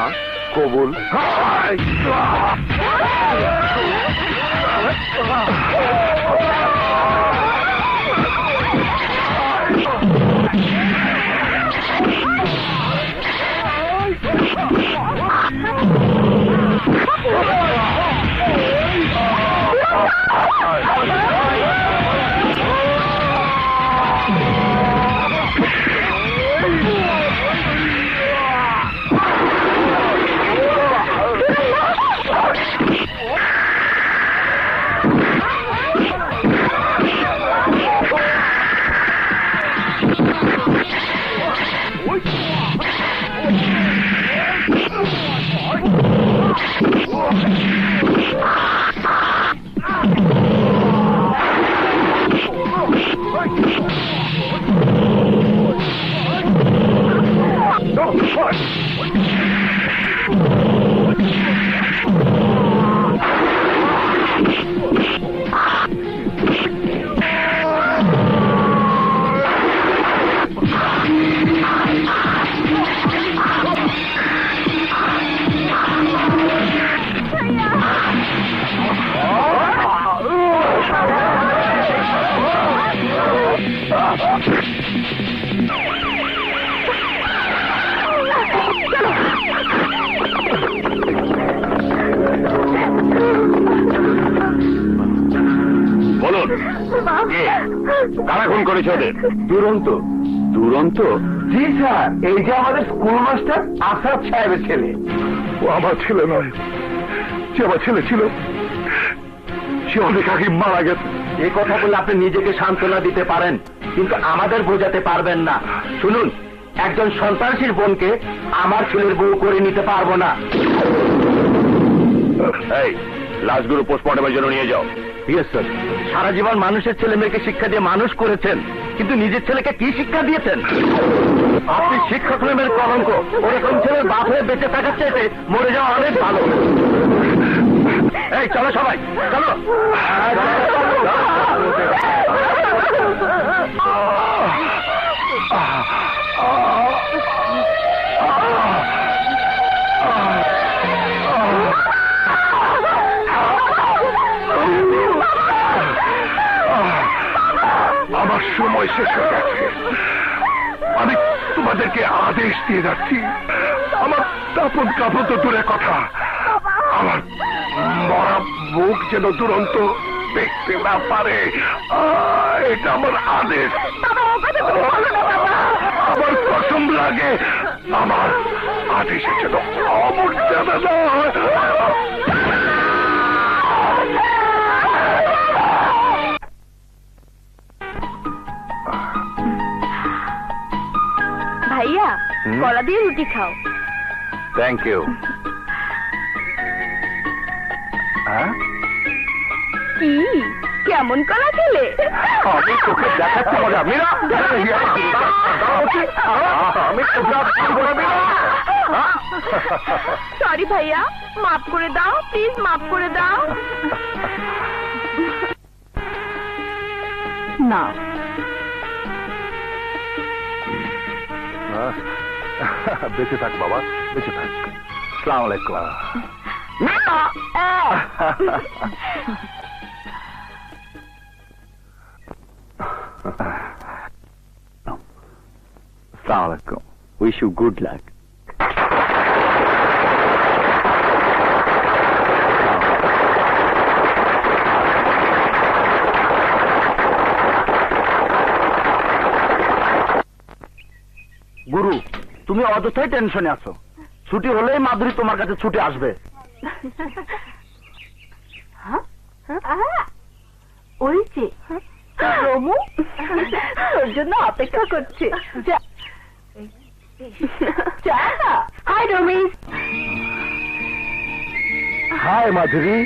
মা কবুল। কারা খুন করেছে ওদের? দুরন্ত। দুরন্ত? জি স্যার, এই যে আমাদের স্কুল মাস্টার আসাদ সাহেবের ছেলে। ও আমার ছেলে নয়, সে আমার ছেলে ছিল, সে অনেক আগে মারা গেছে। এই কথা বলে আপনি নিজেকে সান্ত্বনা দিতে পারেন, কিন্তু আমাদের বোঝাতে পারবেন না। শুনুন, একজন সন্ত্রাসীর বোনকে আমার ছেলের বউ করে নিতে পারবো না। এই লাশগুলো পোস্টমর্টমের জন্য নিয়ে যাও। Yes sir. সারা জীবন মানুষের ছেলে মেয়েকে শিক্ষা দিয়ে মানুষ করেছেন, কিন্তু নিজের ছেলেকে কি শিক্ষা দিয়েছেন? আপনি শিক্ষক প্রেমের কলঙ্ক। ওরকম ছেলের বাপ হয়ে বেঁচে থাকার চাইতে মরে যাওয়া অনেক ভালো। এই চলো সবাই, চলো। আমার সময় শেষ হয়ে গেছে। আমি তোমাদেরকে আদেশ দিয়ে যাচ্ছি, আমার দাপন কাপড় তো দূরের কথা, আমার মরা মুখ যেন দুরন্ত দেখতে না পারে। এটা আমার আদেশ। আমার কসম লাগে, আমার আদেশের যেন অমর্যাদা না হয়। ভাইয়া, কলা দিয়ে রুটি খাও। Thank you. কি কেমন কলা খেলে? আমি তোকে দেখাচ্ছি মজা। মীরা, আমি সরি ভাইয়া, মাফ করে দাও, প্লিজ মাফ করে দাও। না বেঁচে থাক বাবা, বেঁচে থাক। আসসালামু আলাইকুম। আসসালামু আলাইকুম। Wish you good luck. গুরু, তুমি অযথাই টেনশনে আছো। ছুটি হলেই মাধুরী তোমার কাছে ছুটে আসবে। ওই যে রমু তোর জন্য অপেক্ষা করছে। হাই রমি। হাই মাধুরী।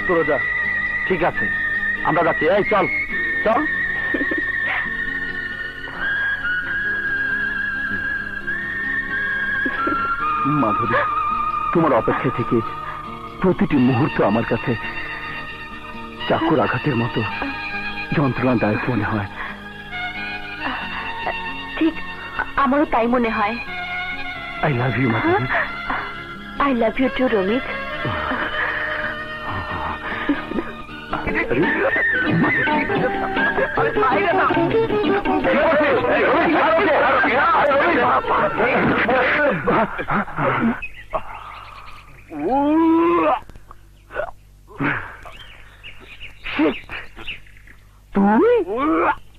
তোরা যা, ঠিক আছে, আমরা যাচ্ছি। এই চল চল। মাধুরী, তোমার অপেক্ষায় থেকে প্রতিটি মুহূর্ত আমার কাছে চাকুর আঘাতের মতো যন্ত্রণাদায়ক মনে হয়। ঠিক আমারও তাই মনে হয়। I love you Madhuri. I love you too Ramit.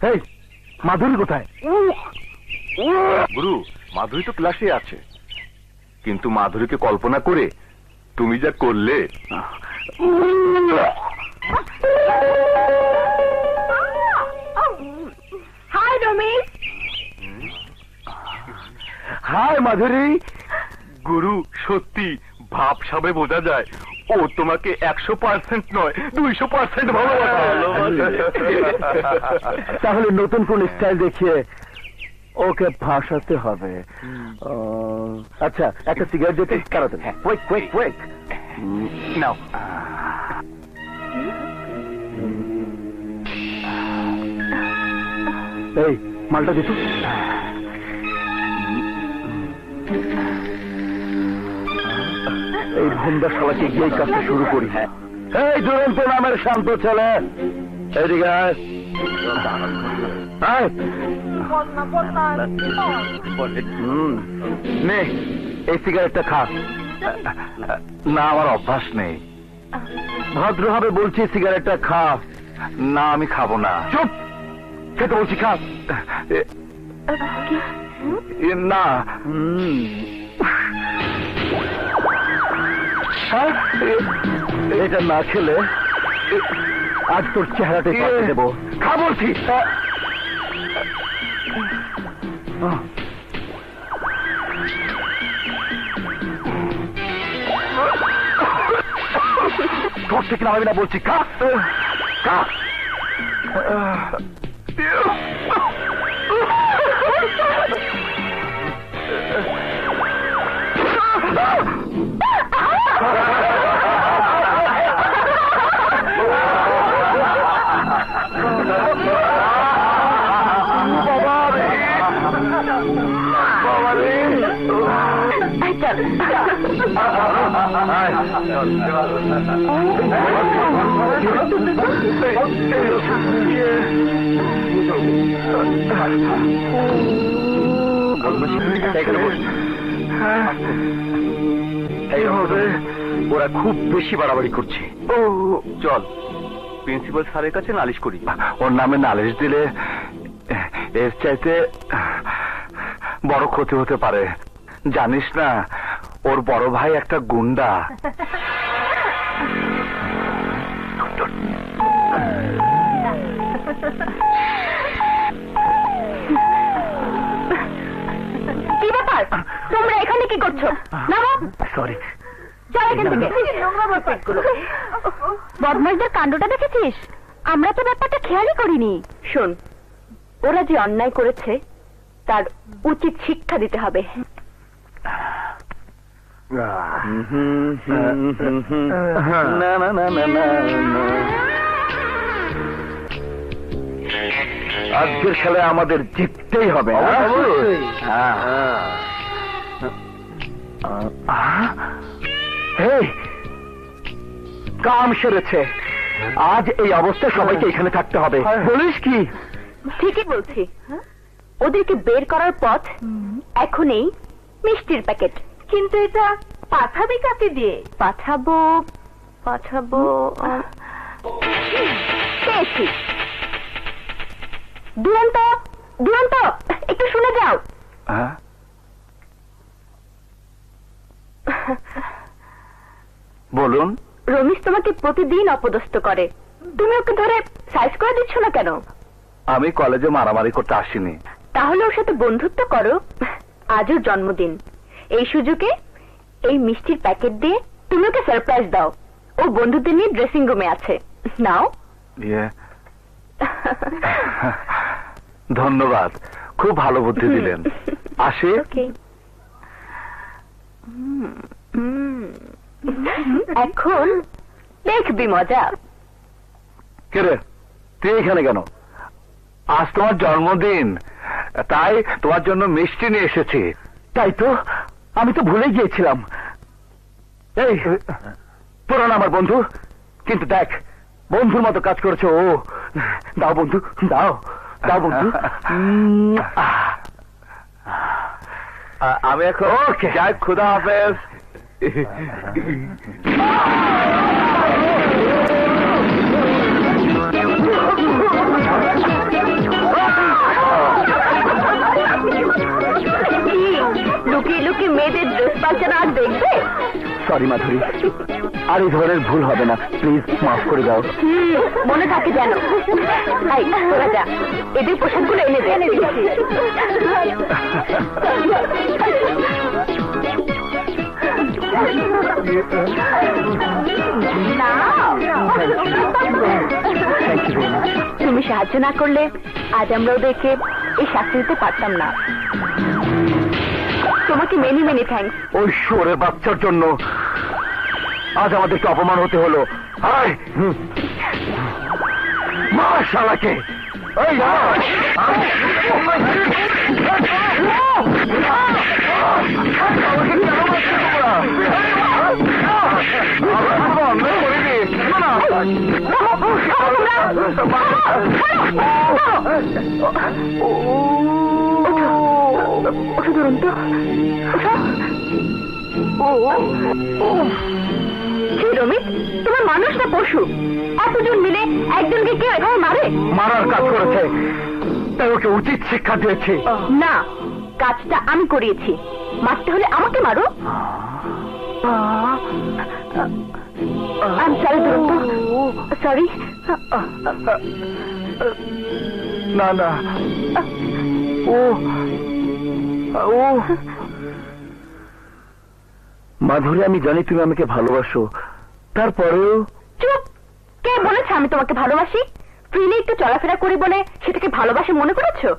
তুই মাধুরী কোথায়? গুরু, মাধুরী তো ক্লাসে আছে, কিন্তু মাধুরীকে কল্পনা করে তুমি যা করলে। হাই রমিত। হাই মাধুরী। গুরু, সত্যি ভাবসাবে বোঝা যায় ও তোমাকে 100% নয় 200% ভালোবাসে। তাহলে নতুন কোন স্টাইল দেখিয়ে ওকে ভাসাতে হবে। আচ্ছা, একটা সিগারেট দিতে কারাতে। কুইক কুইক কুইক নাও। এই মালটা দিত। এই ভুন্দা শালাকে গিয়ে কাজটা শুরু করি। এই দুরন্ত নামের শান্ত ছেলে, এদিকে আয়। আয়। নে, এই সিগারেটটা খা। না, আমার অভ্যাস নেই। ভদ্রভাবে বলছি সিগারেটটা খা। না, আমি খাবো না। চুপ, খেতে বলছি খা। না। এটা না খেলে আজ তোর চেহারাটাই পাল্টে দেবো। খা বলছি। তোর থেকে নামাবি না বলছি। খা খা। ওরা খুব বেশি বাড়াবাড়ি করছে। চল প্রিন্সিপাল স্যারের কাছে নালিশ করি। ওর নামে নালিশ দিলে এর চাইতে বড় ক্ষতি হতে পারে। জানিস না, ওর বড় ভাই একটা গুন্ডা। কি ব্যাপার, তোমরা এখানে কি করছো? সরি। বদমাশদের কাণ্ডটা দেখেছিস? আমরা তো ব্যাপারটা খেয়ালই করিনি। শোন, ওরা যে অন্যায় করেছে তার উচিত শিক্ষা দিতে হবে। না না না না না, আজকের খেলায় আমাদের জিততেই হবে। কাম সেরেছে। আজ এই অবস্থায় সবাইকে এখানে থাকতে হবে। বলিস কি? ঠিকই বলছি। ওদেরকে বের করার পথ এখনই মিষ্টির প্যাকেট। কিন্তু এটা পাঠাবি কাকে দিয়ে? পাঠাবো পেয়েছি। দুরন্ত দুরন্ত, একটু শুনে যাও। বলুন। রমেশ তোমাকে প্রতিদিন অপদস্থ করে, তুমি ওকে ধরে সাইজ করে দিচ্ছ না কেন? আমি কলেজে মারামারি করতে আসিনি। তাহলে ওর সাথে বন্ধুত্ব করো। আজ ওর জন্মদিন, এই সুযোগে এই মিষ্টির প্যাকেট দিয়ে তুমি ওকে সারপ্রাইজ দাও। ও বন্ধুদের নিয়ে ড্রেসিং রুমে আছে, নাও। ধন্যবাদ, খুব ভালো বুদ্ধি দিলেন। আসি। এখন দেখবি মজা। কে রে, তুই এখানে কেন? আজ তোমার জন্মদিন, তাই তোমার জন্য মিষ্টি নিয়ে এসেছি। তাই তো, আমি তো ভুলে গিয়েছিলাম। এই তোরা না আমার বন্ধু, কিন্তু দেখ বন্ধুর মতো কাজ করেছে ও। দাও বন্ধু, দাও দাও বন্ধু। আমি এখন যাই, খুদা হাফেজ। লুকিয়ে লুকিয়ে মেয়েদের ড্রেস পাল্টানো আর দেখবে? সরি মাধুরী, আর এই ধরনের ভুল হবে না, প্লিজ মাফ করে দাও। মনে থাকে যেন। এই, তোরা যা, এদের পোশাকগুলো এনে দে। তুমি সাহায্য না করলে আজ আমরা ওদেরকে এই শাস্তি দিতে পারতাম না। তোমাকে মেনি মেনি থ্যাঙ্কস। ওই শুয়োরের বাচ্চার জন্য আজ আমাদেরকে অপমান হতে হলো। আয় মা শালাকে। এই দুরন্ত, রমিত, তোমার মানুষ না পশু? এতজন মিলে একজনকে কেউ এভাবে মারে? মারার কাজ করেছে, তাই ওকে উচিত শিক্ষা দিয়েছি। না, কাজটা আমি করিয়েছি, মারতে হলে আমাকে মারো। আমি সরি দুরন্ত, সরি। না না, ও ও মাধুরী, আমি জানি তুমি আমাকে ভালোবাসো, তারপরেও। চুপ! কে বলেছে আমি তোমাকে ভালোবাসি? ফ্রিলি একটু চলাফেরা করি বলে সেটাকে ভালোবাসে মনে করেছো?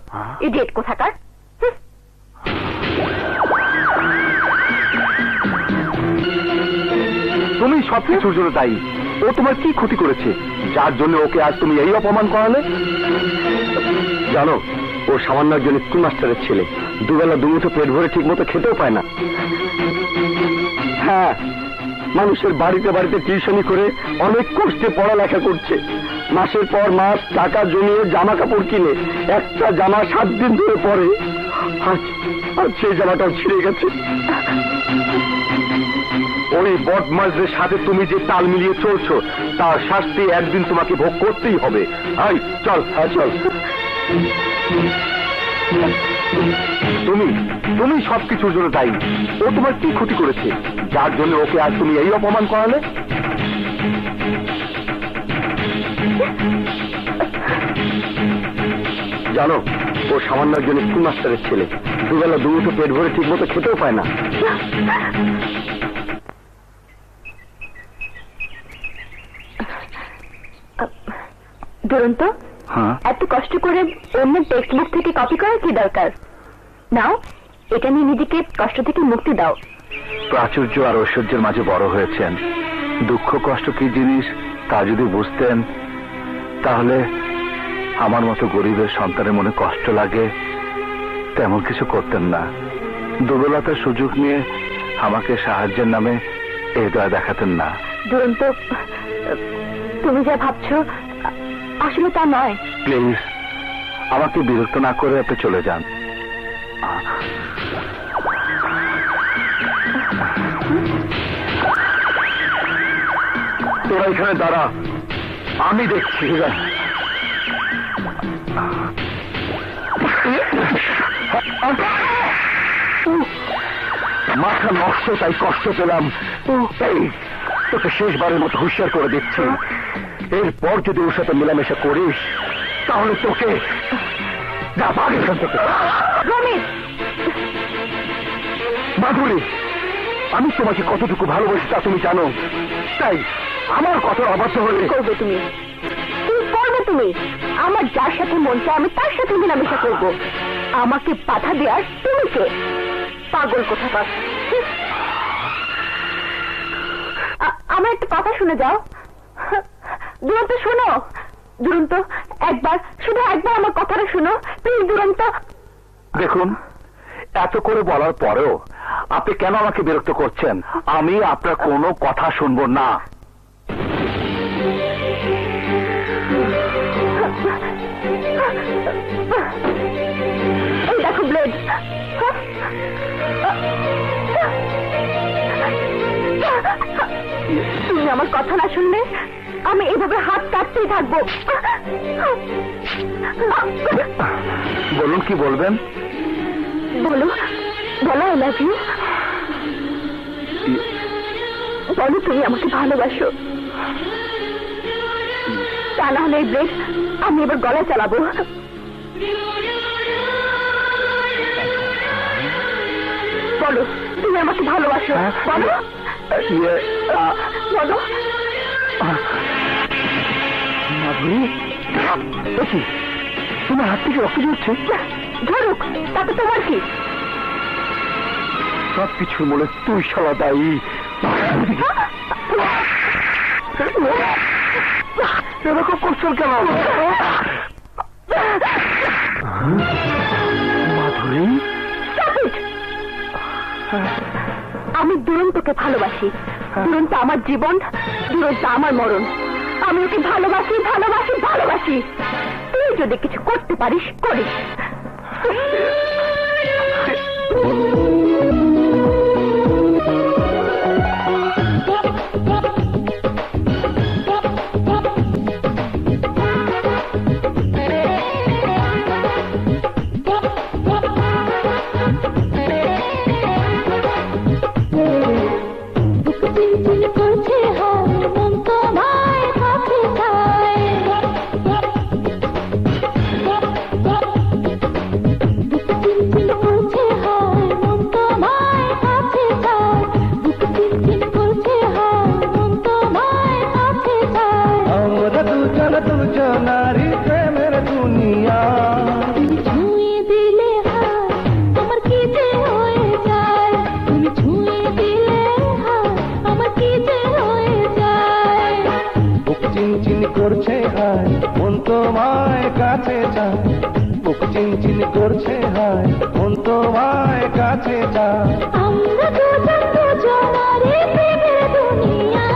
ইডিয়েট কোথাকার। তুমি সবকিছুর জন্য দায়ী। ও তোমার কি ক্ষতি করেছে যার জন্য ওকে আজ তুমি এই অপমান করালে? জানো, ও সামান্য একজন স্কুল মাস্টারের ছেলে, দুবেলা দুমুঠো পেট ভরে ঠিক মতো খেতেও পায় না। হ্যাঁ, মানুষের বাড়িতে বাড়িতে টিউশনি করে অনেক কষ্টে পড়ালেখা করছে, মাসের পর মাস টাকা জমিয়ে জামা কাপড় কিনে একটা জামা 7 দিন ধরে পরে। আজ সেই জামাটাও ছিঁড়ে গেছে। ওই বদমাশদের সাথে তুমি যে তাল মিলিয়ে চলছো তার শাস্তি একদিন তোমাকে ভোগ করতেই হবে। আই চল, হ্যাঁ চল। তুমি সবকিছুর জন্য দায়ী। ও তোমার কি ক্ষতি করেছে যার জন্য ওকে আজ তুমি এই অপমান করালে? জানো, ও সামান্য একজন স্কুল মাস্টারের ছেলে, দুবেলা দুমুঠো পেট ভরে ঠিক মতো খেতেও পায় না। দুরন্ত, এত কষ্ট করে অন্য টেক্সট বুক থেকে কপি করার কি দরকার? নাও, এটা নিয়ে নিজেকে কষ্ট থেকে মুক্তি দাও। প্রাচুর্য আর ঐশ্বর্যের মাঝে বড় হয়েছেন, দুঃখ কষ্ট কি জিনিস তা যদি বুঝতেন তাহলে আমার মতো গরিবের সন্তানের মনে কষ্ট লাগে তেমন কিছু করতেন না। দুর্বলতার সুযোগ নিয়ে আমাকে সাহায্যের নামে এই দয়া দেখাতেন না। দুরন্ত, তুমি যা ভাবছো আসলে তা নয়। প্লিজ আমাকে বিরক্ত না করে আপনি চলে যান। তোরা এখানে দাঁড়া, আমি দেখছি। মাথা নষ্ট, তাই কষ্ট পেলাম। এই তোকে শেষবারের মতো হুঁশিয়ার করে দিচ্ছি, এরপর যদি ওর সাথে মেলামেশা করিস তাহলে তোকে যা ভাগ এখান থেকে। মাধুরী, আমি তোমাকে কতটুকু ভালোবাসি তা তুমি জানো, তাই আমার কথা অবাধ্য হলে করবে তুমি? কি করবে তুমি? আমার যার সাথে মন চায় আমি তার সাথে মেলামেশা করবো। আমাকে বাধা দেওয়ার তুমি কে? পাগল কোথাকার। আমার একটা কথা শুনে যাও। দুরন্ত শোনো, দুরন্ত একবার, শুধু একবার আমার কথাটা শোনো প্লিজ। দুরন্ত, দেখুন, এত করে বলার পরেও আপনি কেন আমাকে বিরক্ত করছেন? আমি আপনার কোনো কথা শুনবো না। এই দেখো ব্লেড। তুমি আমার কথা না শুনলে আমি এভাবে হাত কাটতেই থাকবো। বলুন, কি বলবেন? বলো, বলো আই লাভ ইউ। বলো তুমি আমাকে ভালোবাসো। তা না হলে এই ব্লেড আমি এবার গলায় চালাবো। বলো তুমি আমাকে ভালোবাসো। বলো বলো। মাধুরী, দেখি তোমার হাত থেকে রক্ত দিচ্ছে। ধরুক, তাতে তোমার কি? সবকিছুর মূলে তুই শালা দায়ী। এরকম করছো কেন? মাধুরী, আমি দুরন্তকে ভালোবাসি। দুরন্ত আমার জীবন, দুরন্ত আমার মরণ। আমি ওকে ভালোবাসি, ভালোবাসি, ভালোবাসি। তুই যদি কিছু করতে পারিস করিস। নারী প্রেমের দুনিয়া ছুঁয়ে দিলে হাত আমার কি যে হয়ে যায়, তুমি ছুঁয়ে দিলে হাত আমার কি যে হয়ে যায়। বুক চিনচিন করছে হায় মন তোমায় কাছে চায়, বুক চিনচিন করছে হায় মন তোমায় কাছে চায়। আমরা দুজন দুজনারই প্রেমের দুনিয়া,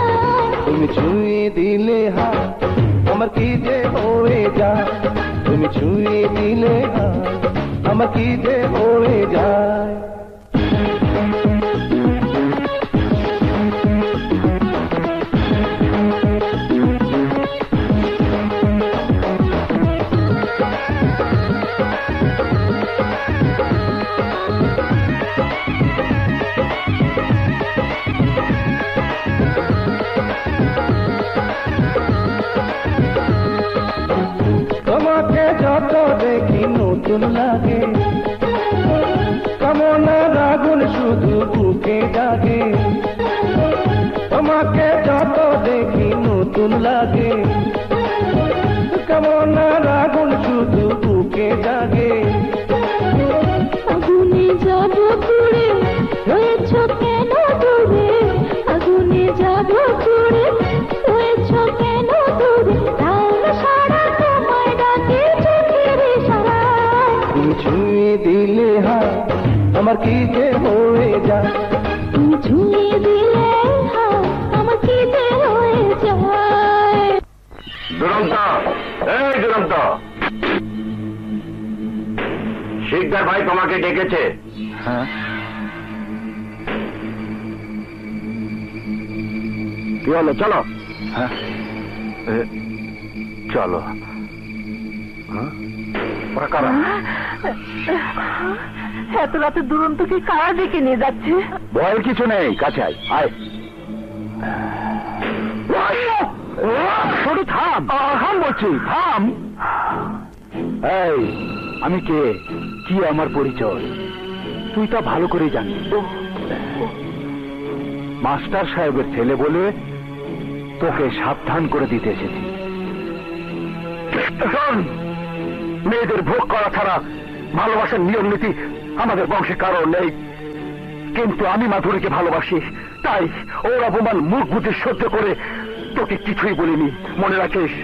তুমি ছুঁয়ে দিলে হায় আমার কি যে হয়ে যায়, তুমি ছুঁয়ে দিলে হায় আমার কি যে হয়ে যায়। তোমাকে যত দেখি নতুন লাগে, কামনার আগুন শুধু বুকে জাগে। তোমাকে যত দেখি নতুন লাগে, কামনার আগুন শুধু বুকে জাগে। আগুনে যাব পুড়ে রয়েছ কেন দূরে, আগুনে যাব পুড়ে রয়েছ কেন দূরে, প্রাণ সারা তোমায় ডাকে চোখের ইশারায়। তুমি ছুঁয়ে দিলে হায় আমার কি যে হয়ে যায়, তুমি ছুঁয়ে দিলে হাত আমার কি যে হয়ে যায়। দুরন্ত, এই দুরন্ত, শিকদার ভাই তোমাকে ডেকেছে। হ্যাঁ, কি হলো? চলো। হ্যাঁ, চলো। ওরা কারা? এত রাতে দুরন্তকে কারা ডেকে নিয়ে যাচ্ছে? ভয়ের কিছু নেই, কাছে আয়। আয়, ছোট থাম, থাম বলছি, থাম। এই, আমি কে, কি আমার পরিচয় তুই তা ভালো করে জানিস। মাস্টার সাহেবের ছেলে বলে তোকে সাবধান করে দিতে এসেছি। মেয়েদের ভোগ করা ছাড়া ভালোবাসার নিয়ম নীতি আমাদের বংশে কারণ নেই, কিন্তু আমি মাধুরীকে ভালোবাসি, তাই ওর অপমান মুখ বুঝে সহ্য করে তোকে কিছুই বলিনি। মনে রাখিস,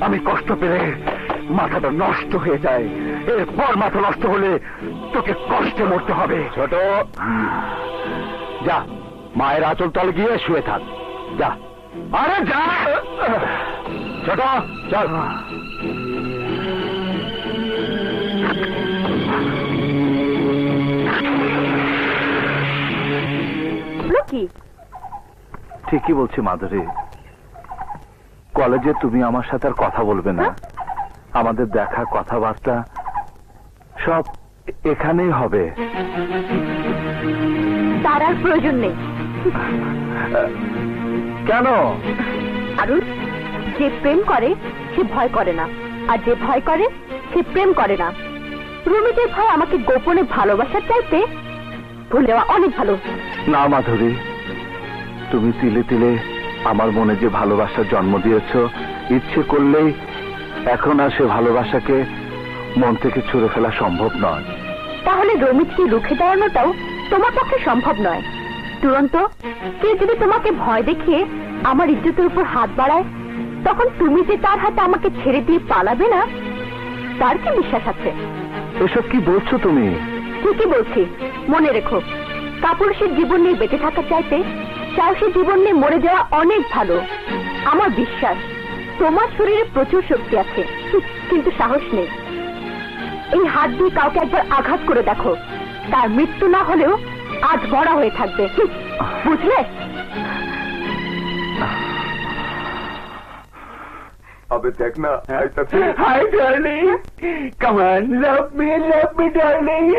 আমি কষ্ট পেলে মাথাটা নষ্ট হয়ে যায়, এরপর মাথা নষ্ট হলে তোকে কষ্টে মরতে হবে। ছোট, যা মায়ের আঁচল তলে গিয়ে শুয়ে থাক, যা। আরে যা ছোট, চল। কি ঠিকই বলছি মাধুরী, কলেজে তুমি আমার সাথে আর কথা বলবে না। আমাদের দেখা কথাবার্তা সব এখানেই হবে। তার আর প্রয়োজন নেই। কেন? আরুল, যে প্রেম করে সে ভয় করে না, আর যে ভয় করে সে প্রেম করে না। রুমিতের ভয় আমাকে গোপনে ভালোবাসার চাইতে ভুলে যাওয়া অনেক ভালো। না মাধুরী, তুমি তিলে তিলে আমার মনে যে ভালোবাসার জন্ম দিয়েছ, ইচ্ছে করলেই এখন আর সে ভালোবাসাকে মন থেকে ছুঁড়ে ফেলা সম্ভব নয়। তাহলে রমিতকে রুখে দাঁড়ানোটাও তোমার পক্ষে সম্ভব নয়। দুরন্ত, কেউ যদি তোমাকে ভয় দেখিয়ে আমার ইজ্জতের উপর হাত বাড়ায়, তখন তুমি যে তার হাতে আমাকে ছেড়ে দিয়ে পালাবে না, তার কি বিশ্বাস আছে? এসব কি বলছো তুমি? ঠিকই বলছি। মনে রেখো, কাপুরুষের জীবন নিয়ে বেঁচে থাকার চাইতে সাহসী জীবন নিয়ে মরে যাওয়া অনেক ভালো। আমার বিশ্বাস তোমার শরীরে প্রচুর শক্তি আছে, কিন্তু সাহস নেই। এই হাত দিয়ে কাউকে একবার আঘাত করে দেখো, তার মৃত্যু না হলেও আজ মরা হয়ে থাকবে, বুঝলে? अबे देखना hi darling, come on love me darling.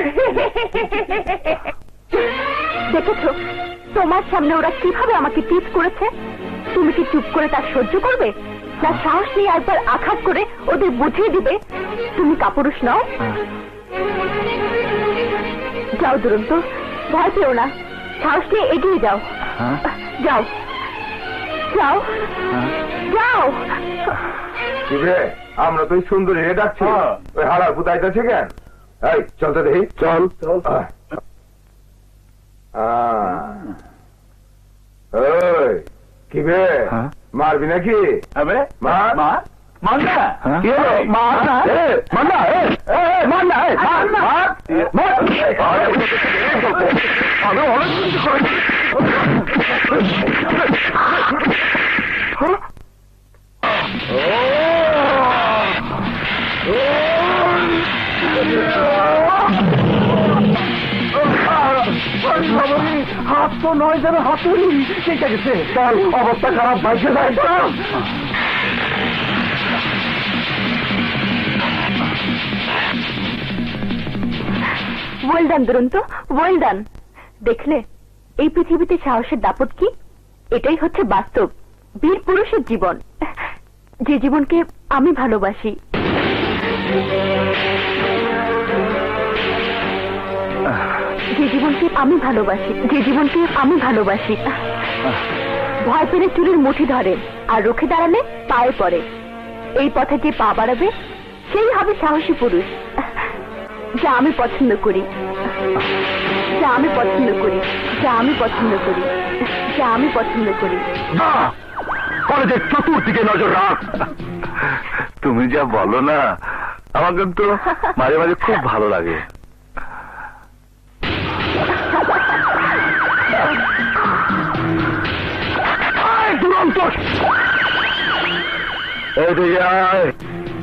দেখেছো তোমার সামনে ওরা কিভাবে আমাকে টিচ করেছে? তুমি কি চুপ করে তা সহ্য করবে, না সাহস নিয়ে একবার আঘাত করে ওদের বুঝিয়ে দিবে তুমি কাপুরুষ নও? যাও দুরন্ত, ভয় পেও না, সাহস নিয়ে এগিয়ে যাও। যাও যাও যাও। কি রে, আমরা তো সুন্দরী রে ডাকছি, ওই হারার পুতাইতেছে কেন? এই চলতে দেখি, চল চল। কি বে, মারবি নাকি? মার মার মার না, মার না, মার না, মার না, মার। আমি অনেক কিছু করেছি। হাত তো নয়, যেন হাতুড়ি কেটে গেছে। চল, অবস্থা খারাপ, বাইকে যায়। ওয়েল ডান দুরন্ত, ওয়েল ডান। দেখলে এই পৃথিবীতে সাহসের দাপট কি? এটাই হচ্ছে বাস্তব বীর পুরুষের জীবন, যে জীবনকে আমি ভালোবাসি। যে জীবনকে আমি ভালোবাসি, যে জীবনকে আমি ভালোবাসি। ভয় পেলে চুরির মুঠি ধরে, আর রুখে দাঁড়ালে পায়ে পড়ে। এই পথে যে পা বাড়াবে সেই হবে সাহসী পুরুষ। যা আমি পছন্দ করি, যা আমি পছন্দ করি, যা আমি পছন্দ করি, যা আমি পছন্দ করি। কলেজের চতুর্দিকে নজর রাখ। তুমি যা বলো না, আমার কিন্তু মাঝে মাঝে খুব ভালো লাগে। দুরন্ত,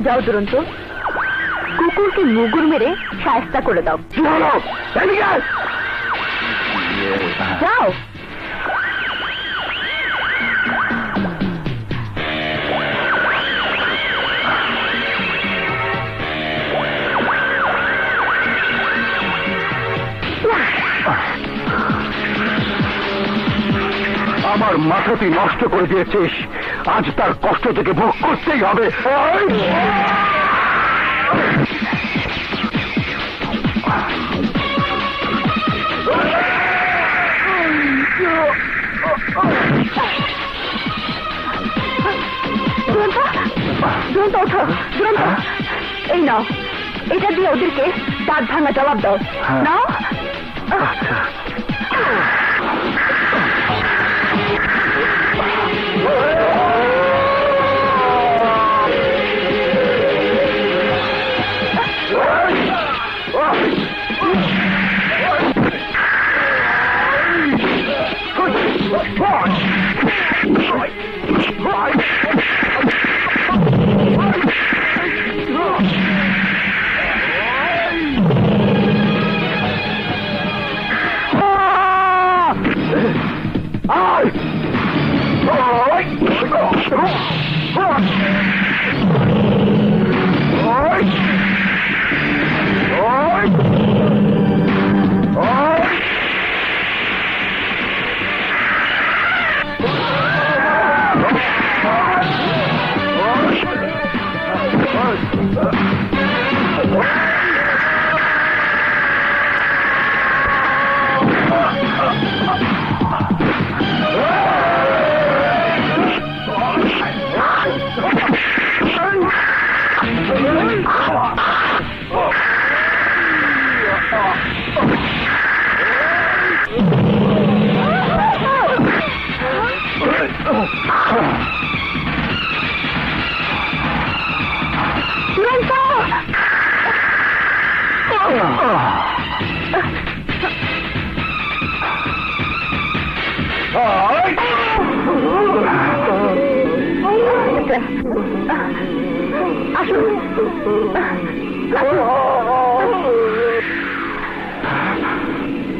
যাও দুরন্ত, কুকুরকে মুগুর মেরে শায়েস্তা করে দাও। যাও। আমার মাথা তুই নষ্ট করে দিয়েছিস, আজ তার কষ্ট থেকে ভোগ করতেই হবে। দুরন্ত ওঠো, দুরন্ত, এই নাও, এটা দিয়ে ওদেরকে দাঁত ভাঙা জবাব দাও। নাও।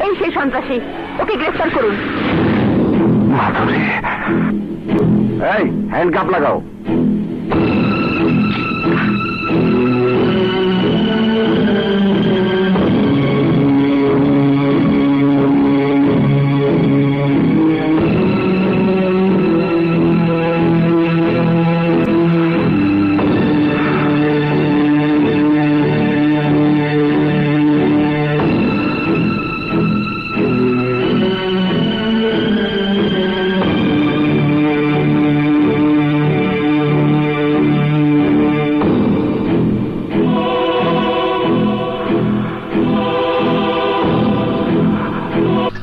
এই সেই সন্ত্রাসী, ওকে গ্রেফতার করুন। মাধুরী, এই হ্যান্ডকাপ লাগাও।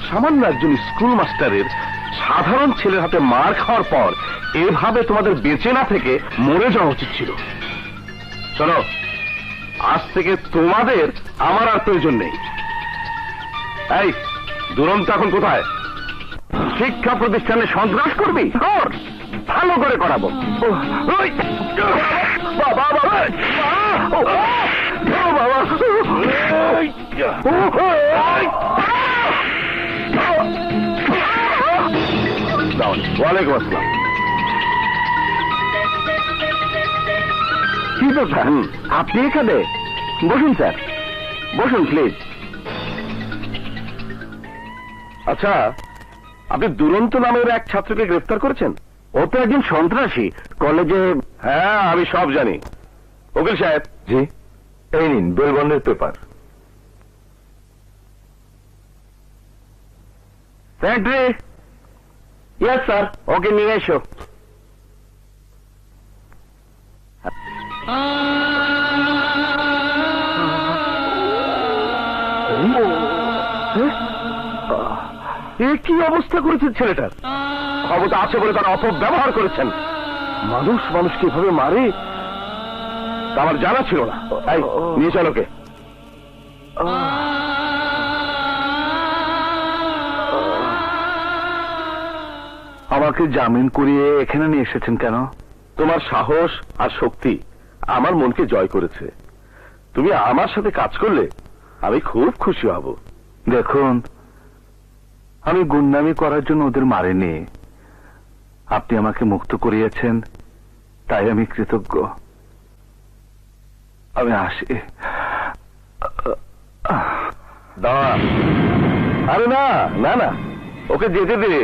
সামান্য একজন স্কুল মাস্টারের সাধারণ ছেলের হাতে মার খাওয়ার পর এভাবে তোমাদের বেঁচে না থেকে মরে যাওয়া উচিত ছিল। চলো, আজ থেকে তোমাদের আমার আর প্রয়োজন নেই। এই দুরন্ত এখন কোথায়? শিক্ষা প্রতিষ্ঠানে সন্ত্রাস করবি? কর, ভালো করে করাবো। বাবা বাবা, ওয়ালাইকুম আসসালাম। কি ব্যাপার, আপনি এখানে? বসুন স্যার, বসুন প্লিজ। আচ্ছা, আপনি দুরন্ত নামের এক ছাত্রকে গ্রেফতার করেছেন? ও তো একজন সন্ত্রাসী কলেজে। হ্যাঁ, আমি সব জানি। উকিল সাহেব। জি, এই নিন বেল বন্ডের পেপার। সেক্রেটারি। ইয়েস স্যার, ওকে নিয়ে এসো। কি অবস্থা করেছেন ছেলেটার? ক্ষমতা আছে বলে তারা অপব্যবহার করেছেন। মানুষ মানুষকে এভাবে মারে আমার জানা ছিল না। এই নিয়ে চলো কে। আমাকে জামিন করিয়ে এখানে নিয়ে এসেছেন কেন? তোমার সাহস আর শক্তি আমার মনকে জয় করেছে। তুমি আমার সাথে কাজ করলে আমি খুব খুশি হব। দেখুন, আমি গুন্ডামি করার জন্য ওদের মারিনি। আপনি আমাকে মুক্ত করিয়েছেন, তাই আমি কৃতজ্ঞ। আমি আসি। দাঁড়া। আরে না না না, ওকে যেতে দে।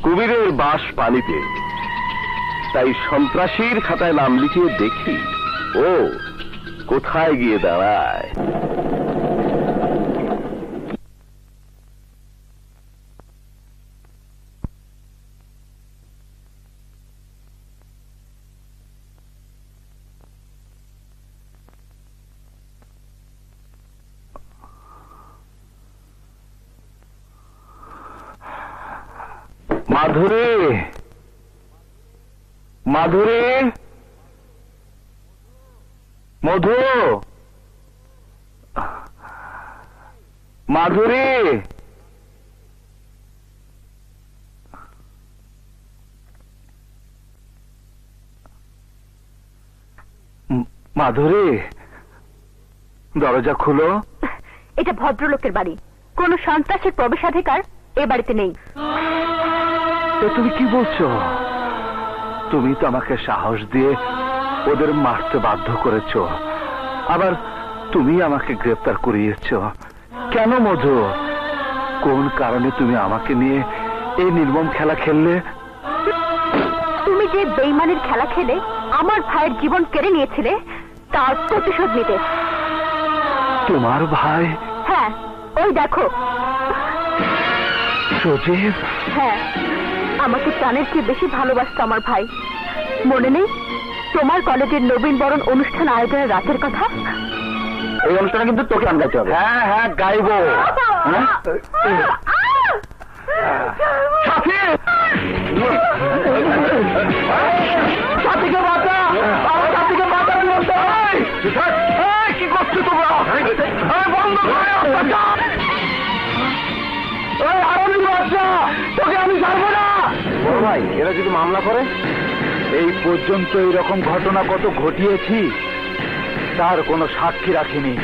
কুমিরের বাস পানিতে, তাই সন্ত্রাসীর খাতায় নাম লিখিয়ে দেখি ও কোথায় গিয়ে দাঁড়ায়। মাধুরী, মাধুরী, মধু, মাধুরী, মাধুরী, দরজা খুলো। এটা ভদ্রলোকের বাড়ি, কোন সন্ত্রাসের প্রবেশাধিকার এ বাড়িতে নেই। তুমি কি বলছো? তুমি তো আমাকে সাহস দিয়ে ওদের মারতে বাধ্য করেছো, আবার তুমি আমাকে গ্রেফতার করিয়েছ কেন মধু? কোন কারণে তুমি আমাকে নিয়ে এই নির্মম খেলা খেললে? তুমি যে বেইমানের খেলা খেলে আমার ভাইয়ের জীবন কেড়ে নিয়েছিলে তার প্রতিশোধ নিতে। তোমার ভাই? হ্যাঁ, ওই দেখো। সজীব? হ্যাঁ, আমাকে প্রাণের চেয়ে বেশি ভালোবাসতো আমার ভাই। মনে নেই তোমার কলেজের নবীন বরণ অনুষ্ঠান আয়োজনের রাতের কথা? এই অনুষ্ঠানে কিন্তু তোকে গান গাইতে হবে। হ্যাঁ হ্যাঁ, গাইবো। সাথী! সাথীকে বাঁচা! আমার সাথীকে বাঁচা! কি করছো তোমরা? বন্ধ করে অত্যাচার! আরো বাচ্চা, তোকে আমি ছাড়বো না। বড় ভাই, এরা যদি মামলা করে? এই পর্যন্ত এইরকম ঘটনা কত ঘটিয়েছি, তার কোনো সাক্ষী রাখিনি।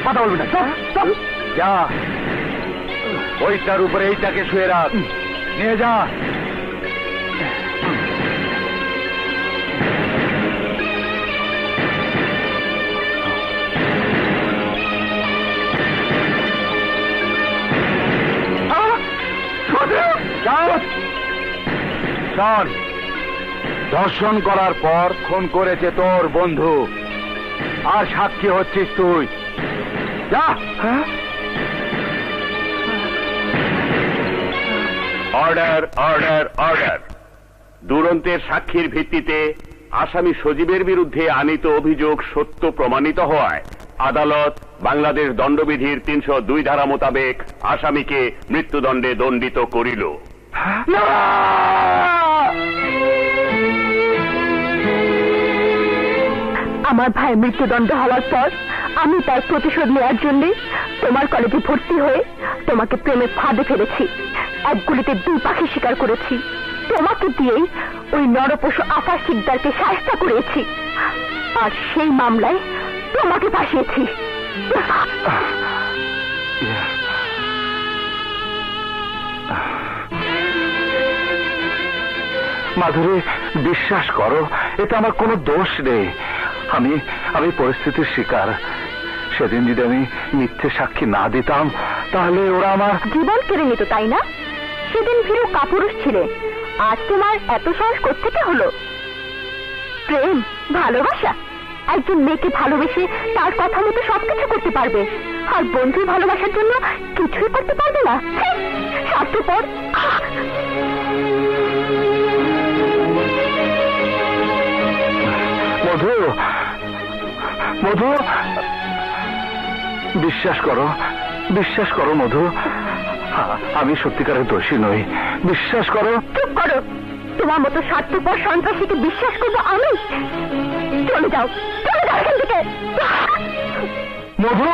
কথা বলবি না, যা ওইটার উপরে এইটাকে শুয়ে রাখ, নিয়ে যা। শোন, ধর্ষণ করার পর খুন করেছে তোর বন্ধু, আর সাক্ষী হচ্ছিস তুই। যা। Order, order, order. দুরন্তের সাক্ষীর ভিত্তিতে আসামি সজীবের বিরুদ্ধে আনীত অভিযোগ সত্য প্রমাণিত হওয়ায় আদালত বাংলাদেশ দণ্ডবিধির 302 ধারা মোতাবেক আসামিকে মৃত্যুদণ্ডে দণ্ডিত করিল। আমার ভাই মৃত্যুদণ্ড হওয়ার পর আমি তার প্রতিশোধ নেওয়ার জন্য তোমার কলেজে ভর্তি হয়ে তোমাকে প্রেমে ফাঁদে ফেলেছি। এক গুলিতে 2 পাখি শিকার করেছি। তোমাকে দিয়েই ওই নরপশু আকাশ শিকদারকে শায়েস্তা করেছি, আর সেই মামলায় তোমাকে ফাঁসিয়েছি। মাধুরী, বিশ্বাস করো, এটা আমার কোনো দোষ নেই। আমি পরিস্থিতির শিকার। সেদিন যদি আমি মিথ্যে সাক্ষী না দিতাম তাহলে ওরা আমার জীবন কেড়ে নিত, তাই না? সেদিন ভীরু কাপুরুষ ছিলে, আজ তোমার এত সাহস কোত্থেকে হলো? প্রেম, ভালোবাসা। একজন মেয়েকে ভালোবেসে তার কথা মতো সবকিছু করতে পারবে, আর বন্ধুর ভালোবাসার জন্য কিছুই করতে পারবে না। স্বার্থপর। মধু, মধু, বিশ্বাস করো, বিশ্বাস করো মধু, আমি সত্যিকারের দোষী নই। বিশ্বাস করো। চুপ করো। তোমার মতো স্বার্থপর সন্ত্রাসীকে বিশ্বাস করবো আমি? চলে যাও, চলে যাও এখান থেকে। মধু,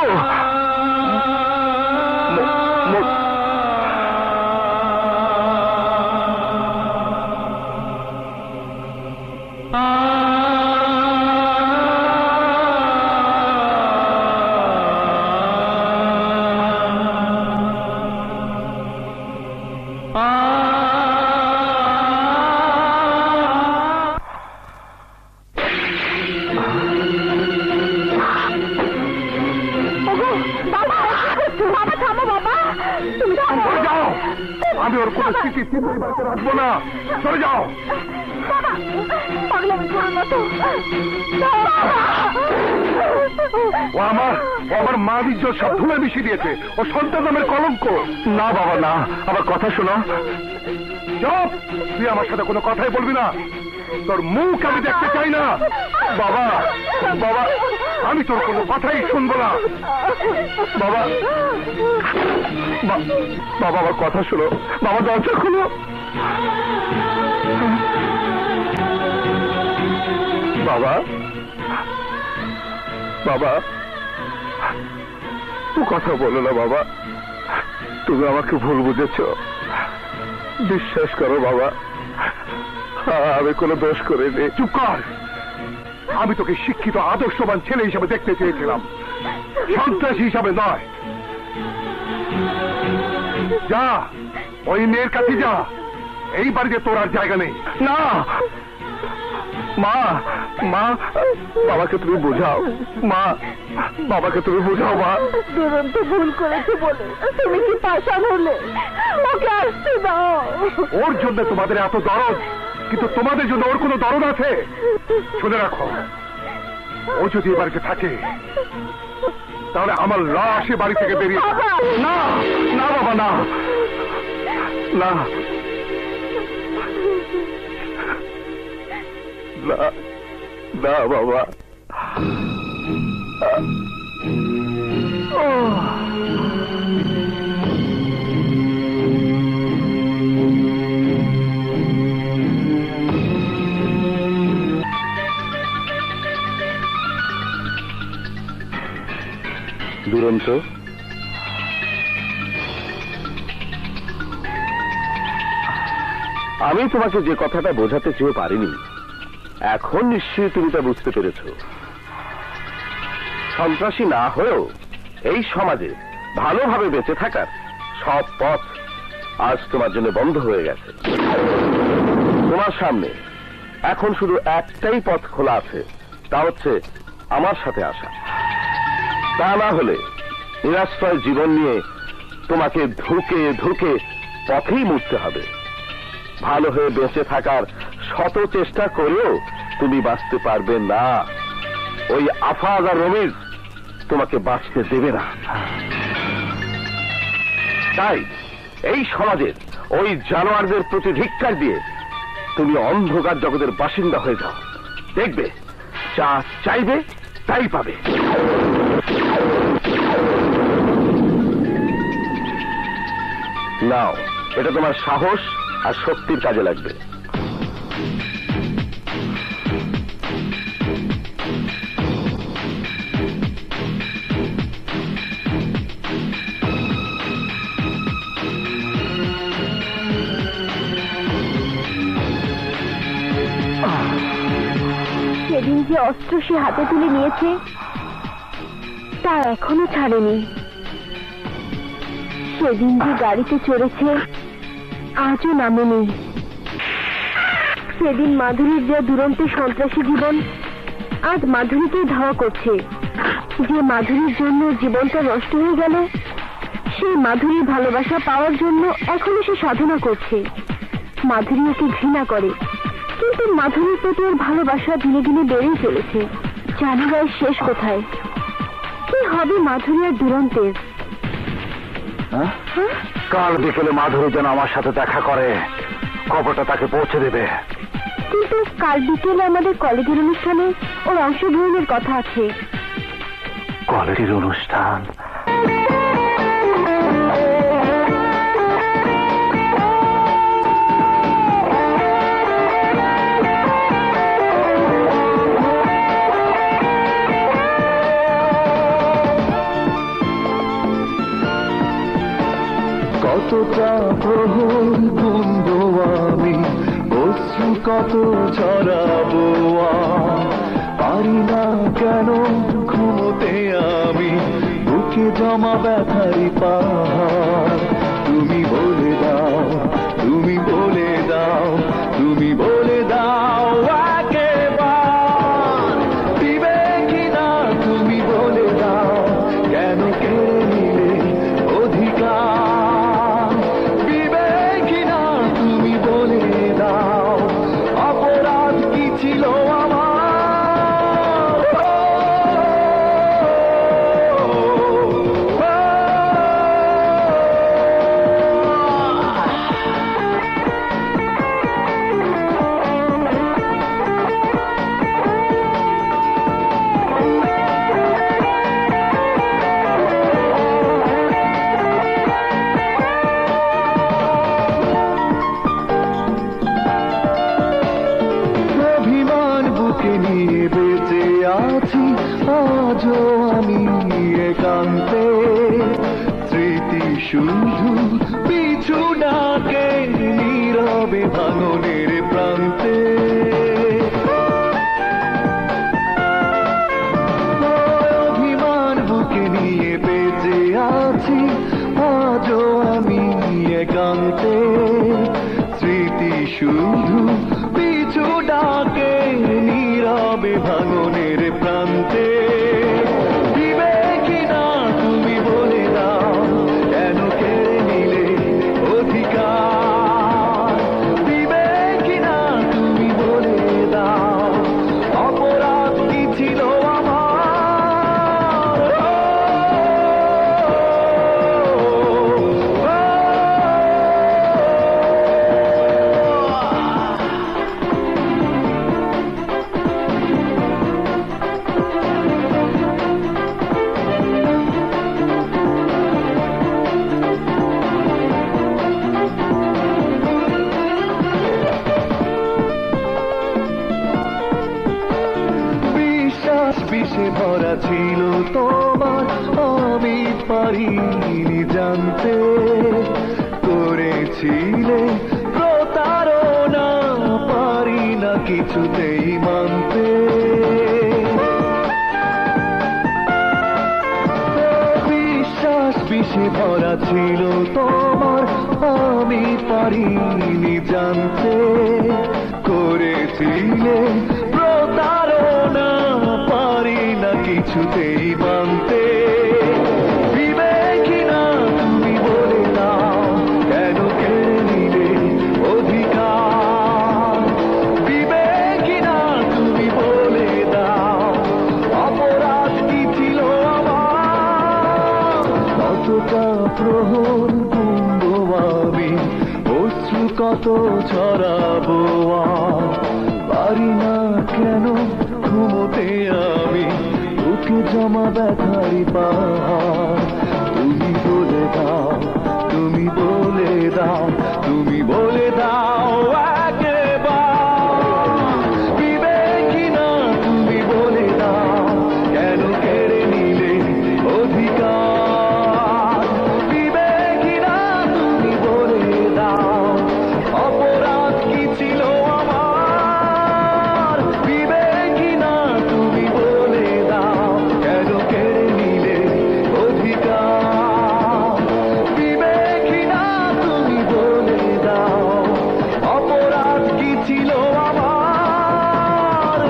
আমি ওর কোনো স্মৃতি রাখবো না। চলে যাও। ও আমার মা ইজ্জত সব ধুলে মিশিয়ে দিয়েছে। ও সন্তান নামের কলঙ্ক। না বাবা, না, আমার কথা শোনো। চুপ! তুই আমার সাথে কোনো কথাই বলবি না। তোর মুখ আমি দেখতে চাই না। বাবা, বাবা, আমি তোর কোনো কথাই শুনবো না। বাবা, বাবা, আমার কথা শোনো। বাবা, দরজা খুলো। বাবা, বাবা, কথা বলো না বাবা। তুমি আমাকে ভুল বুঝেছ। বিশ্বাস করো বাবা, আমি কোনো দোষ করিনি। চুপ কর। আমি তোকে শিক্ষিত আদর্শবান ছেলে হিসাবে দেখতে চেয়েছিলাম, সন্ত্রাসী হিসাবে নয়। যা, ওই মেয়ের কাছে যা। এই বাড়িতে তোর আর জায়গা নেই। না, মা মা বাবাকে তুমি বোঝাও, মা বাবাকে তুমি বোঝাও। মা দুরন্ত ভুল করেছে বলে তুমি কি পাশান হলে? ওকে আসতে দাও। ওর জন্য তোমাদের এত দরদ, কিন্তু তোমাদের জন্য ওর কোনো দরদ আছে? শুনে রাখো, ও যদি এ বাড়িতে থাকে তাহলে আমার লাশ এ বাড়ি থেকে বেরিয়ে বাবা! না না বাবা, না না না না বাবা। দুরন্ত, আমি তোমাকে যে কথাটা বোঝাতে চেয়ে পারিনি, এখন নিশ্চয়ই তুমি তা বুঝতে পেরেছ। সন্ত্রাসী না হয়েও এই সমাজে ভালোভাবে বেঁচে থাকার সব পথ আজ তোমার জন্য বন্ধ হয়ে গেছে। তোমার সামনে এখন শুধু একটাই পথ খোলা আছে, তা হচ্ছে আমার সাথে আসা। তা না হলে নিরাশ্রয় জীবন নিয়ে তোমাকে ধুকে ধুকে পথেই মুড়তে হবে। ভালো হয়ে বেঁচে থাকার শত চেষ্টা করেও তুমি বাঁচতে পারবে না। ওই আফাজ আর রমিজ তোমাকে বাঁচতে দেবে না। তাই এই সমাজের ওই জানোয়ারদের প্রতি ধিক্কার দিয়ে তুমি অন্ধকার জগতের বাসিন্দা হয়ে যাও। দেখবে যা চাইবে তাই পাবে। নাও, এটা তোমার সাহস আর শক্তির কাজে লাগবে। সেদিন যে অস্ত্র সে হাতে তুলে নিয়েছে তা এখনো ছাড়েনি। সেদিন যে গাড়িতে চড়েছে আজও নামেনি। সেদিন মাধুরীর যে দুরন্ত সন্ত্রাসী জীবন আজ মাধুরীকে ধাওয়া করছে। যে মাধুরীর জন্য জীবনটা নষ্ট হয়ে গেল, সেই মাধুরীর ভালোবাসা পাওয়ার জন্য এখনো সে সাধনা করছে। মাধুরী ওকে ঘৃণা করে, কিন্তু মাধুরীর প্রতি ওর ভালোবাসা দিনে দিনে বেড়েই চলেছে। জানি না এর শেষ কোথায়। কি হবে মাধুরী আর দুরন্তের? কাল বিকেলে মাধুরী যেন আমার সাথে দেখা করে, খবরটা তাকে পৌঁছে দেবে। কিন্তু কাল বিকেলে আমাদের কলেজের অনুষ্ঠানে ওর অংশগ্রহণের কথা আছে। কলেজের অনুষ্ঠান? কতটা প্রহর গুনবো আমি, অশ্রু কত ছড়াবো, পারি না কেন ঘুমোতে আমি, বুকে জমা ব্যথারি পাহাড়। তুমি বলে দাও, তুমি বলে দাও, তুমি বলে দাও একেবার, দিবে কিনা তুমি বলে দাও, কেন কেড়ে নিলে অধিকার, দিবে কিনা তুমি বলে দাও, অপরাধ কি ছিল আমার? অভিমান বুকে নিয়ে বেঁচে আছি আজও আমি একান্তে, স্মৃতি শুধু পিছু ডাকে নীরবে ভাঙনের প্রান্তে। অভিমান বুকে নিয়ে বেঁচে আছি আজও আমি একান্তে, স্মৃতি শুধু পিছু ডাকে হবে ভাঙনের প্রান্তে। দিবে কিনা তুমি বলে দাও, কেন কেড়ে নিলে অধিকার? দিবে কিনা তুমি বলে দাও, অপরাধ কি ছিল আমার? বিশ্বাস বিষে ভরা ছিল তোমার, আমি পারিনি জানতে। করেছিলে প্রতারণা, পারি না কিছুতেই মানতে। বিশ্বাস বিষে ভরা ছিল তোমার, আমি পারিনি জানতে। করেছিলে প্রতারণা, পারি না কিছুতেই মানতে। দিবে কিনা তুমি বলে দাও, কেন কেড়ে নিলে অধিকার? দিবে কিনা তুমি বলে দাও, অপরাধ কি ছিল আমার? কতটা প্রহর গুনবো আমি, অশ্রু কত ছড়াবো আর পারি না কেন ঘুমোতে আমি, বুকে জমা ব্যথারি পাহাড়। তুমি বলে দাও, তুমি বলে দাও, তুমি বলে দাও একবার। দিবে কিনা তুমি বলে দাও, কেন কেড়ে নিলে অধিকার? দিবে কিনা তুমি বলে দাও, অপরাধ কি ছিল আমার? দিবে কিনা তুমি বলে দাও, কেন কেড়ে নিলে অধিকার? দিবে কিনা তুমি বলে দাও, অপরাধ কি ছিল আমার?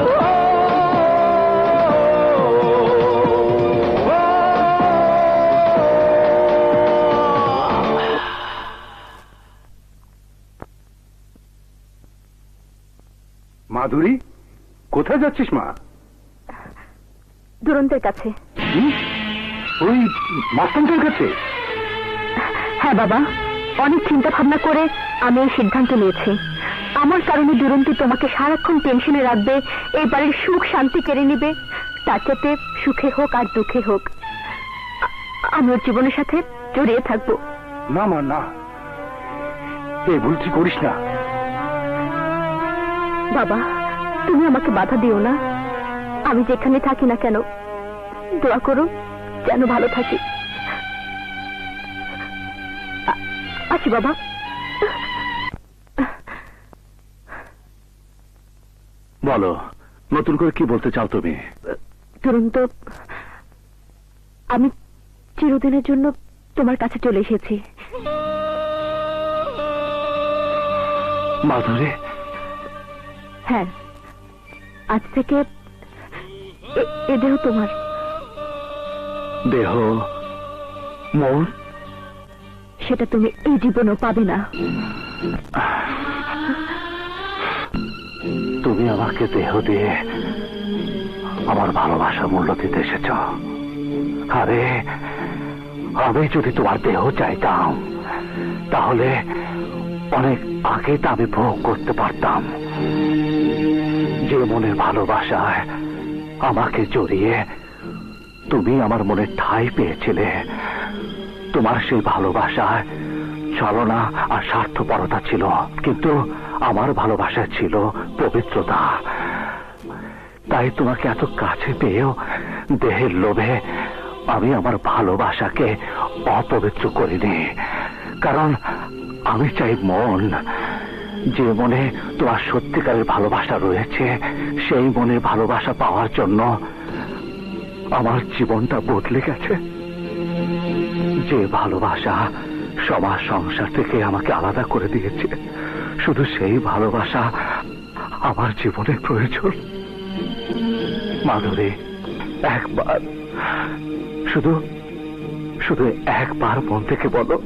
মাধুরী, কোথায় যাচ্ছিস মা? দুরন্তের কাছে। ওই মাস্টারের কাছে? হ্যাঁ বাবা, অনেক চিন্তা ভাবনা করে আমি এই সিদ্ধান্ত নিয়েছি। আমার কারণে দুরন্ত তোমাকে সারাক্ষণ টেনশনে রাখবে, এই বাড়ির সুখ শান্তি কেড়ে নিবে। তার চাইতে সুখে হোক আর দুঃখে হোক, আমি ওর জীবনের সাথে জড়িয়ে থাকবো। না মা, না, এই ভুল তুই করিস না। বাবা, তুমি আমাকে বাধা দিও না। আমি যেখানে থাকি না কেন, দোয়া করো যেন ভালো থাকি। আছি বাবা। বলো, নতুন করে কি বলতে চাও তুমি? তুরন্ত আমি চিরদিনের জন্য তোমার কাছে চলে এসেছি। মাধুরী, হ্যাঁ, আজ থেকে এ দেহ তোমার। দেহ, মন? সেটা তুমি এই জীবনও পাবে না। তুমি আমাকে দেহ দিয়ে আমার ভালোবাসার মূল্য দিতে এসেছ। আরে, আমি যদি তোমার দেহ চাইতাম, তাহলে অনেক আগে তা আমি ভোগ করতে পারতাম। যে মনের ভালোবাসায় আমাকে জড়িয়ে তুমি আমার মনে ঠাঁই পেয়েছিলে, তোমার সেই ভালোবাসায় ছলনা আর স্বার্থপরতা ছিল, কিন্তু আমার ভালোবাসা ছিল পবিত্রতা। তাই তোমাকে এত কাছে পেয়েও দেহের লোভে আমি আমার ভালোবাসাকে অপবিত্র করিনি। কারণ আমি চাই মন, যে মনে তোমার সত্যিকারের ভালোবাসা রয়েছে, সেই মনের ভালোবাসা পাওয়ার জন্য আমার জীবনটা বদলে গেছে। যে ভালোবাসা সমাজ সংসার থেকে আমাকে আলাদা করে দিয়েছে, শুধু সেই ভালোবাসা আমার জীবনের প্রয়োজন। মাধুরী, একবার, শুধু শুধু একবার মন থেকে বলো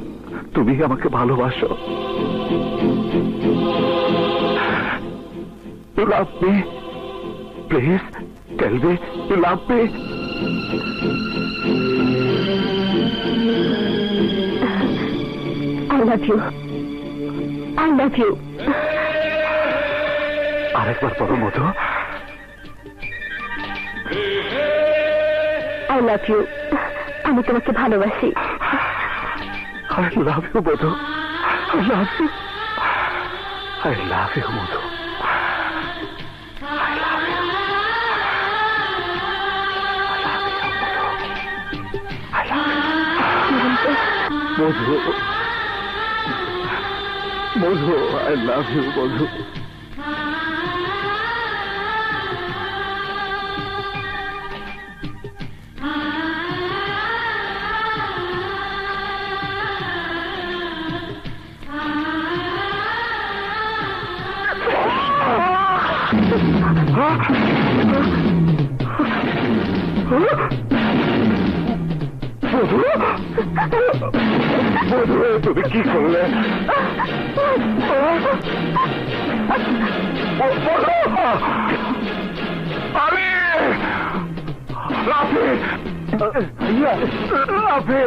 তুমি আমাকে ভালোবাসো। You love me? Please tell me you love me. I love you. I love you. আরেকবার বলো মধু। I love you. আমি তোমাকে ভালোবাসি। I love you Madhu. I love you. I love you Madhu. Madhu, Madhu, I love you মধু। তুমি কি করলে? আমি লাফি লাফি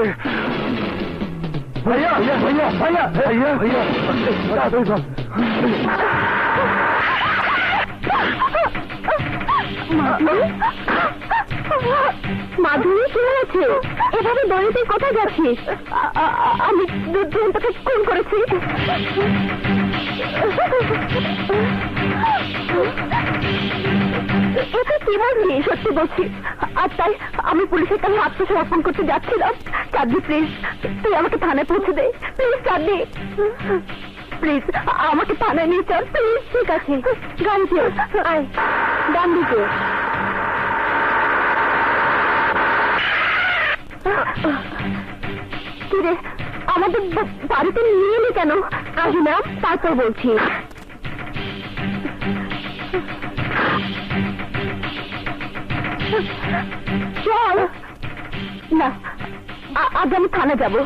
ভাইয়া ভাইয়া ভাইয়া ভাইয়া ভাইয়া ভাইয়া মাধুরী, কি হয়েছে? এভাবে দড়িতে কোথায় যাচ্ছিস? আমি দুরন্তকে খুন করেছি। এটা কি বললি? সত্যি বলছি। আর তাই আমি পুলিশের কাছে আত্মসমর্পণ করতে যাচ্ছিলাম। চাঁদনি, প্লিজ তুই আমাকে থানায় পৌঁছে দে। প্লিজ চাঁদনি, প্লিজ আমাকে থানায় নিয়ে চল প্লিজ। ঠিক আছে, গাড়িতে আয়, ডান দিকে। কিরে, আমাদের বাড়িতে নিয়ে এলি কেন? আগে না, তারপর বলছি। চল না, আজ আমি থানা যাবো।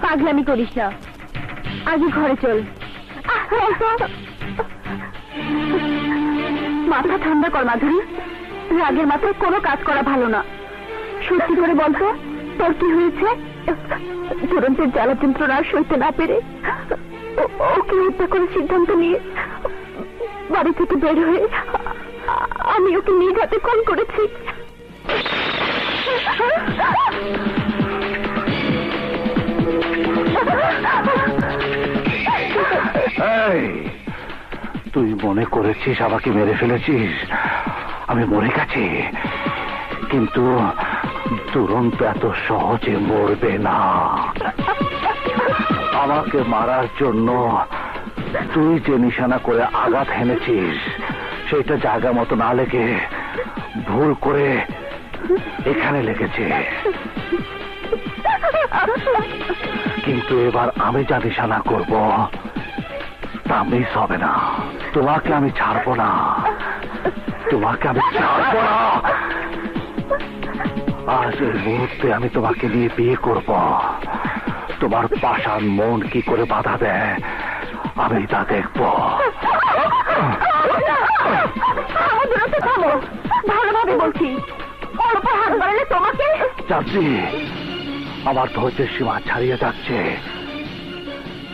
পাগলামি করিস না, আগে ঘরে চল। মাথা ঠান্ডা কর মাধুরী, রাগের মাথায় কোনো কাজ করা ভালো না। সত্যি করে বলতো, তোর কি হয়েছে? দুরন্তের জ্বালা যন্ত্রণা সইতে না পেরে ওকে হত্যা করে সিদ্ধান্ত নিয়ে বাড়ি থেকে বের হয়ে আমি ওকে নিজ হাতে খুন করেছি। তুই মনে করেছিস আমাকে মেরে ফেলেছিস? আমি মরে গেছি, কিন্তু দুরন্ত এত সহজে মরবে না। আমাকে মারার জন্য তুই যে নিশানা করে আঘাত হেনেছিস সেটা জায়গা মতো না লেগে ভুল করে এখানে লেগেছে। কিন্তু এবার আমি যা নিশানা করব তা মিস হবে না। তোমাকে আমি ছাড়বো না, তোমাকে আমি ছাড়বো না। আজ এই মুহূর্তে আমি তোমাকে নিয়ে বিয়ে করব। তোমার পাষাণ মন কি করে বাধা দেয় আমি তা দেখব। ভালোভাবে বলছি, ওর উপর হাত বাড়ালে তোমাকে। চাচি, আমার ধৈর্যের সীমা ছাড়িয়ে যাচ্ছে।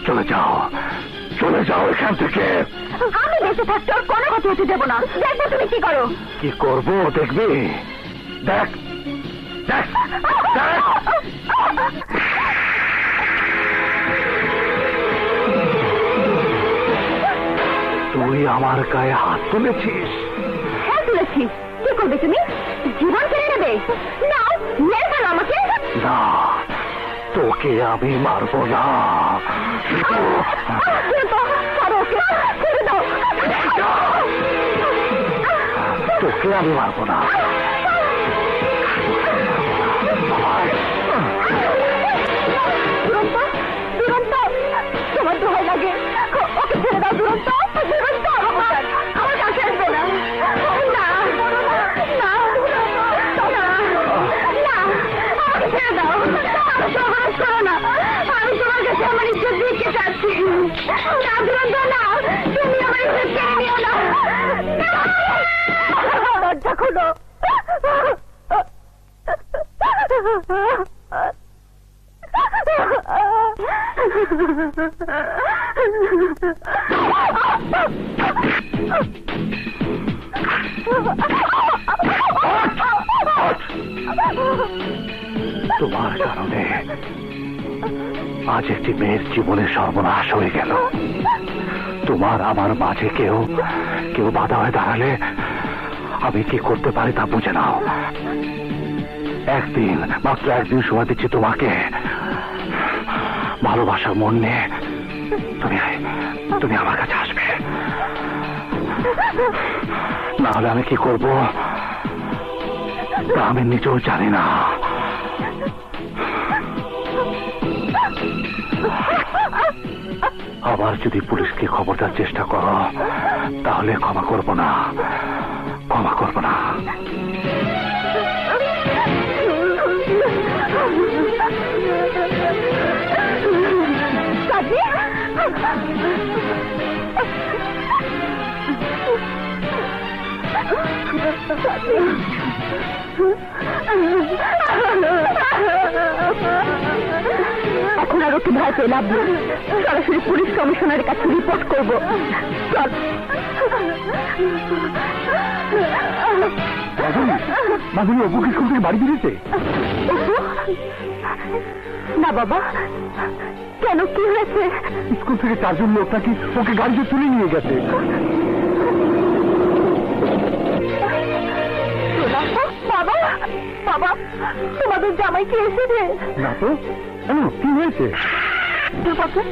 চলে যাও, চলে যাও এখান থেকে। আমি বেঁচে থাকতে ওর কোনো কথা হতে দেবো না। দেখবো তুমি কি করো। কি করবো দেখবি? দেখ দেখ দেখ। তুই আমার গায়ে হাত তুলেছিস? হ্যাঁ তুলেছি। কি করবে তুমি? জীবন কেড়ে নেবে? না, মেরে ফেলো আমাকে। না, তোকে আমি মারবো না। তোকে আমি মারবো না। তোমার দোহাই লাগে, ওকে ছেড়ে দাও। দুরন্ত, দুরন্ত, আমার কাছে আসবে না। এখনো। তোমার কারণে আজ একটি মেয়ের জীবনে সর্বনাশ হয়ে গেল। তোমার আমার মাঝে কেউ বাধা হয়ে দাঁড়ালে আমি কি করতে পারি তা বুঝে নাও। একদিন, মাত্র একদিন সময় দিচ্ছি তোমাকে। ভালোবাসার মন নিয়ে তুমি আমার কাছে আসবে, না হলে আমি কি করব তা আমি নিজেও জানি না। আবার যদি পুলিশকে খবর দেওয়ার চেষ্টা করো তাহলে ক্ষমা করব না। এখন আর ওকে ভয় পেয়ে লাভ নেই। সরাসরি পুলিশ কমিশনারের কাছে রিপোর্ট করবো। চল। মাধুরী, অপুকে স্কুল থেকে বাড়ি ফিরেছে? না বাবা, কেন, কি হয়েছে? স্কুল থেকে 4 জন লোক নাকি ওকে গাড়িতে তুলে নিয়ে গেছে। বাবা, বাবা, তোমাদের জামাই কি এসেছে? না তো, কেন, কি হয়েছে?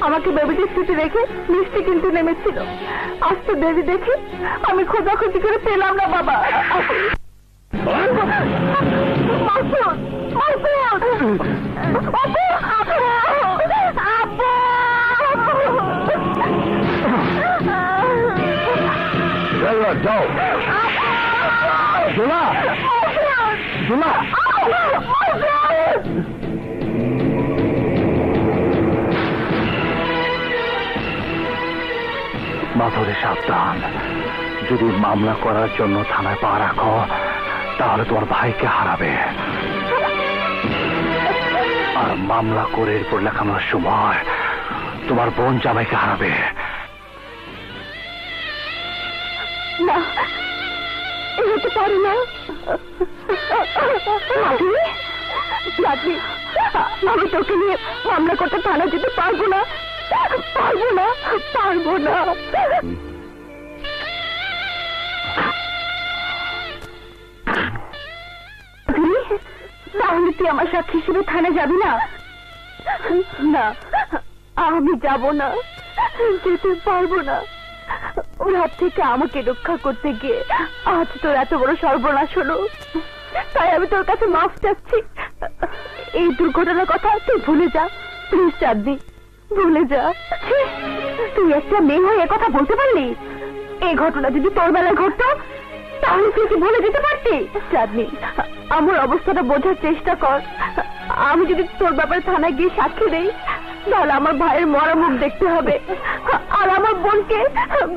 আমাকে বেবিটির সিটে রেখে মিষ্টি কিনতে নেমেছিল। আসতে দেরি দেখে আমি খোঁজাখুঁজি করে পেলাম না বাবা। যাও জোলা, জোলা, মাধুরী সাবধান। যদি মামলা করার জন্য থানায় পা রাখো তাহলে তোমার ভাইকে হারাবে, আর মামলা করে এরপর লেখানোর সময় তোমার বোন জামাইকে হারাবে। না, এই হতে পারে না। আমি তোকে নিয়ে মামলা করতে থানা যেতে পারবো না। তাহলে তুই আমার সাথী হিসেবে থানা যাবি না? না, আমি যাব না, যেতে পারবো না। ওর হাত থেকে আমাকে রক্ষা করতে গিয়ে আজ তোর এত বড় সর্বনাশ হলো, তাই আমি তোর কাছে মাফ চাচ্ছি। এই দুর্ঘটনার কথা তুই ভুলে যা প্লিজ চাঁদনি, ভুলে যা। তুই একটা মেয়ে হয়ে কথা বলতে পারলি? এই ঘটনা যদি তোর বেলায় ঘটতো তাহলে তুই কি ভুলে যেতে পারতি? চাঁদনি, আমার অবস্থাটা বোঝার চেষ্টা কর। আমি যদি তোর ব্যাপারে থানায় গিয়ে সাক্ষী দেই তাহলে আমার ভাইয়ের মরা মুখ দেখতে হবে, আর আমার বোনকে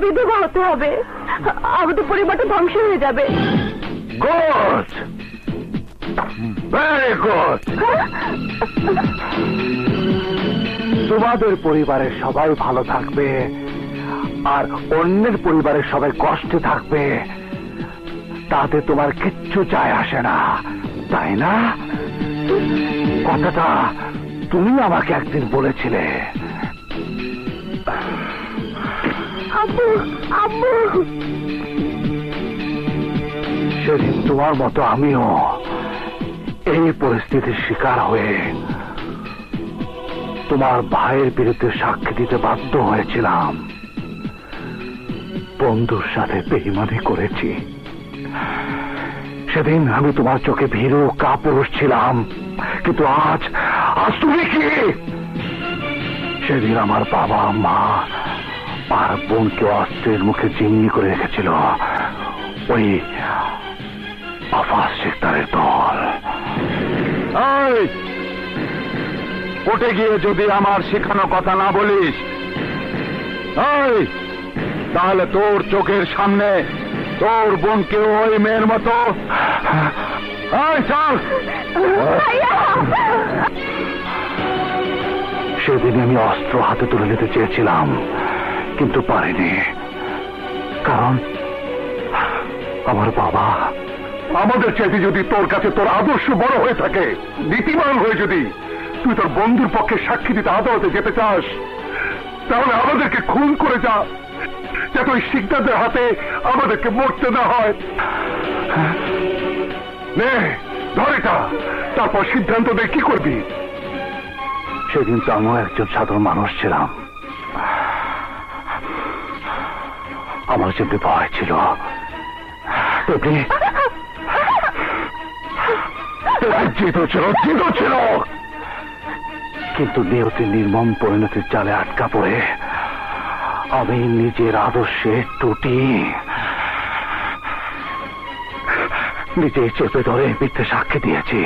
বিধবা হতে হবে। আমাদের পরিবারটা ধ্বংস হয়ে যাবে। Good, very good. তোমাদের পরিবারের সবাই ভালো থাকবে আর অন্যের পরিবারের সবাই কষ্টে থাকবে, তাতে তোমার কিচ্ছু যায় আসে না, তাই না? কথাটা তুমি আমাকে একদিন বলেছিলে। আব্বু, আব্বু। সেদিন তোমার মতো আমিও এই পরিস্থিতির শিকার হয়ে তোমার ভাইয়ের বিরুদ্ধে সাক্ষী দিতে বাধ্য হয়েছিলাম। বন্ধুর সাথে বেঈমানি করেছি। সেদিন আমি তোমার চোখে ভীরু কাপুরুষ ছিলাম, কিন্তু আজ তুমি কি? সেদিন আমার বাবা, মা আর বোনকে অস্ত্রের মুখে জিম্মি করে রেখেছিল ওই আফাজ শিকদারের দল। কোর্টে গিয়ে যদি আমার শেখানো কথা না বলিস তাহলে তোর চোখের সামনে তোর বোনকে ওই মেয়ের মতো চল। সেদিন আমি অস্ত্র হাতে তুলে নিতে চেয়েছিলাম, কিন্তু পারিনি, কারণ আমার বাবা। আমাদের চাইতে যদি তোর কাছে তোর আদর্শ বড় হয়ে থাকে, নীতিমান হয়ে যদি তুই তোর বন্ধুর পক্ষে সাক্ষী দিতে আদালতে যেতে চাস, তাহলে আমাদেরকে খুন করে যা, যাতে ওই শিকদারদের হাতে আমাদেরকে মরতে না হয়। নে ধর এটা, তারপর সিদ্ধান্ত দে কি করবি। সেদিন তো আমিও একজন সাধারণ মানুষ ছিলাম, আমার যেমনি ভয় ছিল তেমনি জিত ছিল, কিন্তু নিয়তির নির্মম পরিণতির জালে আটকা পড়ে আমি নিজের আদর্শে টুটি নিজে চেপে ধরে মিথ্যে সাক্ষী দিয়েছি,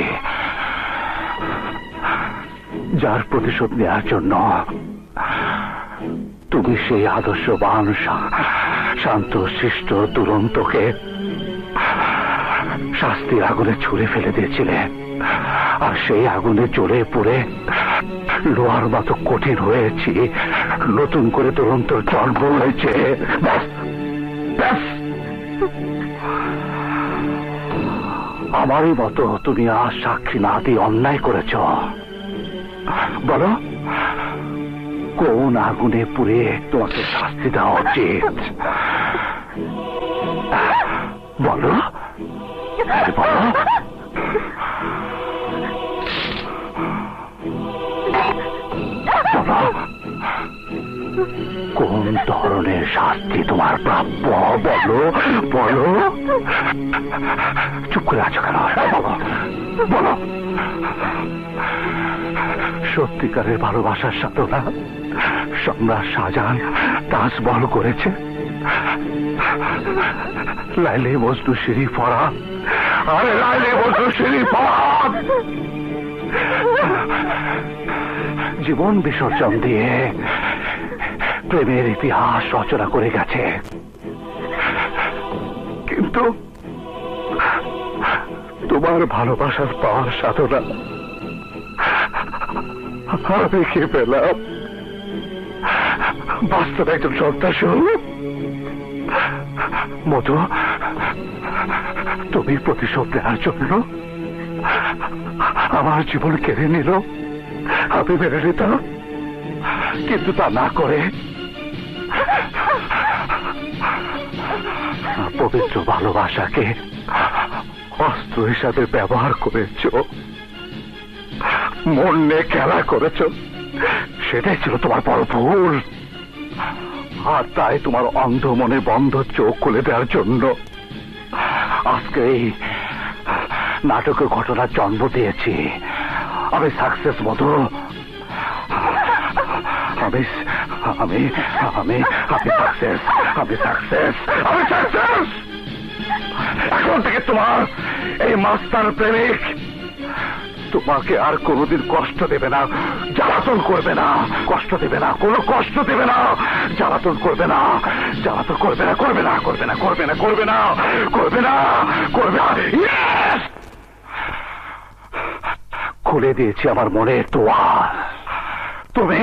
যার প্রতিশোধ নেওয়ার জন্য তুমি সেই আদর্শবান শান্ত শিষ্ট দুরন্তকে শাস্তির আগুনে ছুঁড়ে ফেলে দিয়েছিলে, আর সেই আগুনে জ্বলে পুড়ে লোহার মতো কঠিন হয়েছি, নতুন করে দুরন্ত জন্ম হয়েছে। আমারই মতো তুমি আর সাক্ষী না দিয়ে অন্যায় করেছ। বলো কোন আগুনে পুড়ে তোমাকে শাস্তি দেওয়া উচিত? বলো বলো। বলো কোন ধরনের শাস্তি তোমার প্রাপ্য? বলো বলো। চুপ করে আছো কেন? বলো বলো। সত্যিকারের ভালোবাসার সাধনা সম্রাট শাহজাহান তাজমহল করেছে, লাইলে মজনু শরীফ ফরহাদ, আরে লাইলে মজনু শরীফ ফরহাদ জীবন বিসর্জন দিয়ে প্রেমের ইতিহাস রচনা করে গেছে, কিন্তু তোমার ভালোবাসার পাওয়ার সাধনা আমি কি পেলাম? বাস্তব একজন সন্ত্রাস। মধু, তুমি প্রতিশোধ নেওয়ার জন্য আমার জীবন কেড়ে নিল, আমি মেনে নিতাম, কিন্তু তা না করে পবিত্র ভালোবাসাকে অস্ত্র হিসাবে ব্যবহার করেছ, মন নিয়ে খেলা করেছ। সেটাই ছিল তোমার বড় ভুল, আর তাই তোমার অন্ধ মনে বন্ধ চোখ খুলে দেওয়ার জন্য আজকে এই নাটকের ঘটনার জন্ম দিয়েছি। আমি সাকসেস মধু, আমি আমি আমি আমি সাকসেস, আমি সাকসেস, আমি সাকসেস। এখন থেকে তোমার এই মাস্টার প্রেমিক তোমাকে আর কোনোদিন কষ্ট দেবে না, জ্বালাতন করবে না, কষ্ট দেবে না, কোনো কষ্ট দেবে না, জ্বালাতন করবে না, জ্বালাতন করবে না, করবে না, করবে না, করবে না, করবে না, করবে না, করবে না। খুলে দিয়েছি আমার মনের তোয়ার, তুমি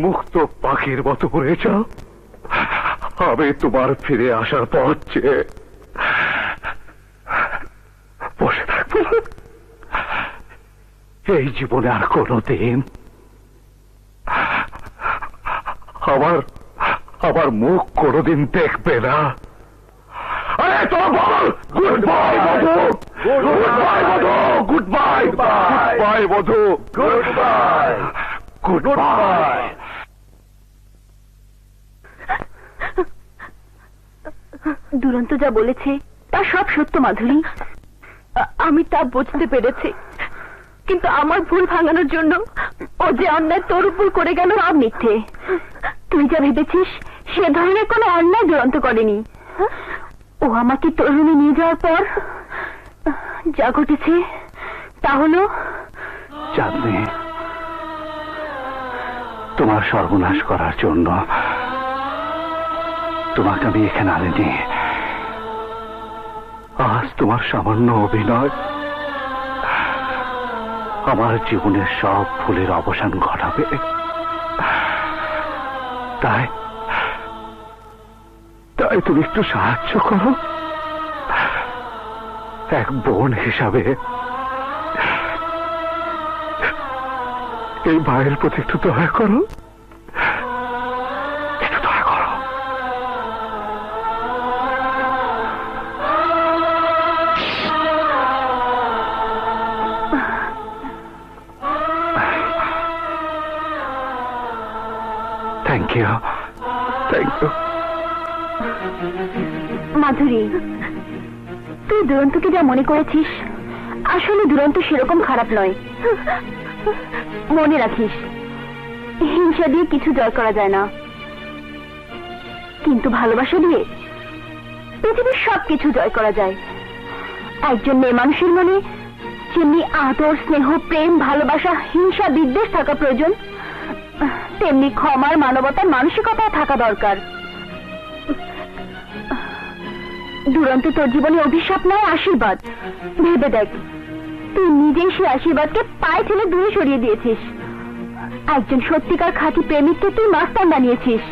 মুক্ত পাখির মতো উড়েছ। আমি তোমার ফিরে আসার পথ চেয়ে বসে থাকবো। এই জীবনে আর কোনদিন আমার মুখ কোনদিন দেখবে না। আরে তো বল গুড বাই মধু, গুড বাই মধু, গুড বাই, গুড বাই মধু, গুড বাই, গুড বাই। দুরন্ত যা বলেছে তা সব সত্য মাধুরী, আমি তা বুঝতে পেরেছি, কিন্তু আমার ভুল ভাঙানোর জন্য ও যে অন্যায় তোর উপর করে গেল সব মিথ্যে। তুই যা ভেবেছিস সে ধরনের কোনো অন্যায় দুরন্ত করেনি। ও আমাকে তোর রুমে নিয়ে যাওয়ার পর যা ঘটেছে তা হলো চাঁদনি, তোমার সর্বনাশ করার জন্য তোমাকে আমি এখানে আনিনি, আজ তোমার সামান্য অভিনয় আমার জীবনের সব ভুলের অবসান ঘটাবে। তাই তাই তুমি একটু সাহায্য করো, এক বোন হিসাবে এই ভাইয়ের প্রতি একটু দয়া করো, একটু দয়া করো। Thank you, thank you. Madhuri, তুই দুরন্তকে যা মনে করেছিস, আসলে দুরন্ত সেরকম খারাপ নয়। মনে রাখিস, হিংসা দিয়ে কিছু জয় করা যায় না, কিন্তু ভালোবাসা দিয়ে পৃথিবীর সবকিছু জয় করা যায়। একজন মেয়ে মানুষের মনে যেমনি আদর, স্নেহ, প্রেম, ভালোবাসা, হিংসা, বিদ্বেষ থাকা প্রয়োজন, তেমনি ক্ষমার, মানবতার মানসিকতা থাকা দরকার। দুরন্ত তোর জীবনে অভিশাপ নয়, আশীর্বাদ। ভেবে দেখ, তুই নিজেই সে আশীর্বাদকে পায়ে ঠেলে দূরে সরিয়ে দিয়েছিস। একজন সত্যিকার খাঁটি প্রেমিককে তুই মাস্তান বানিয়েছিস।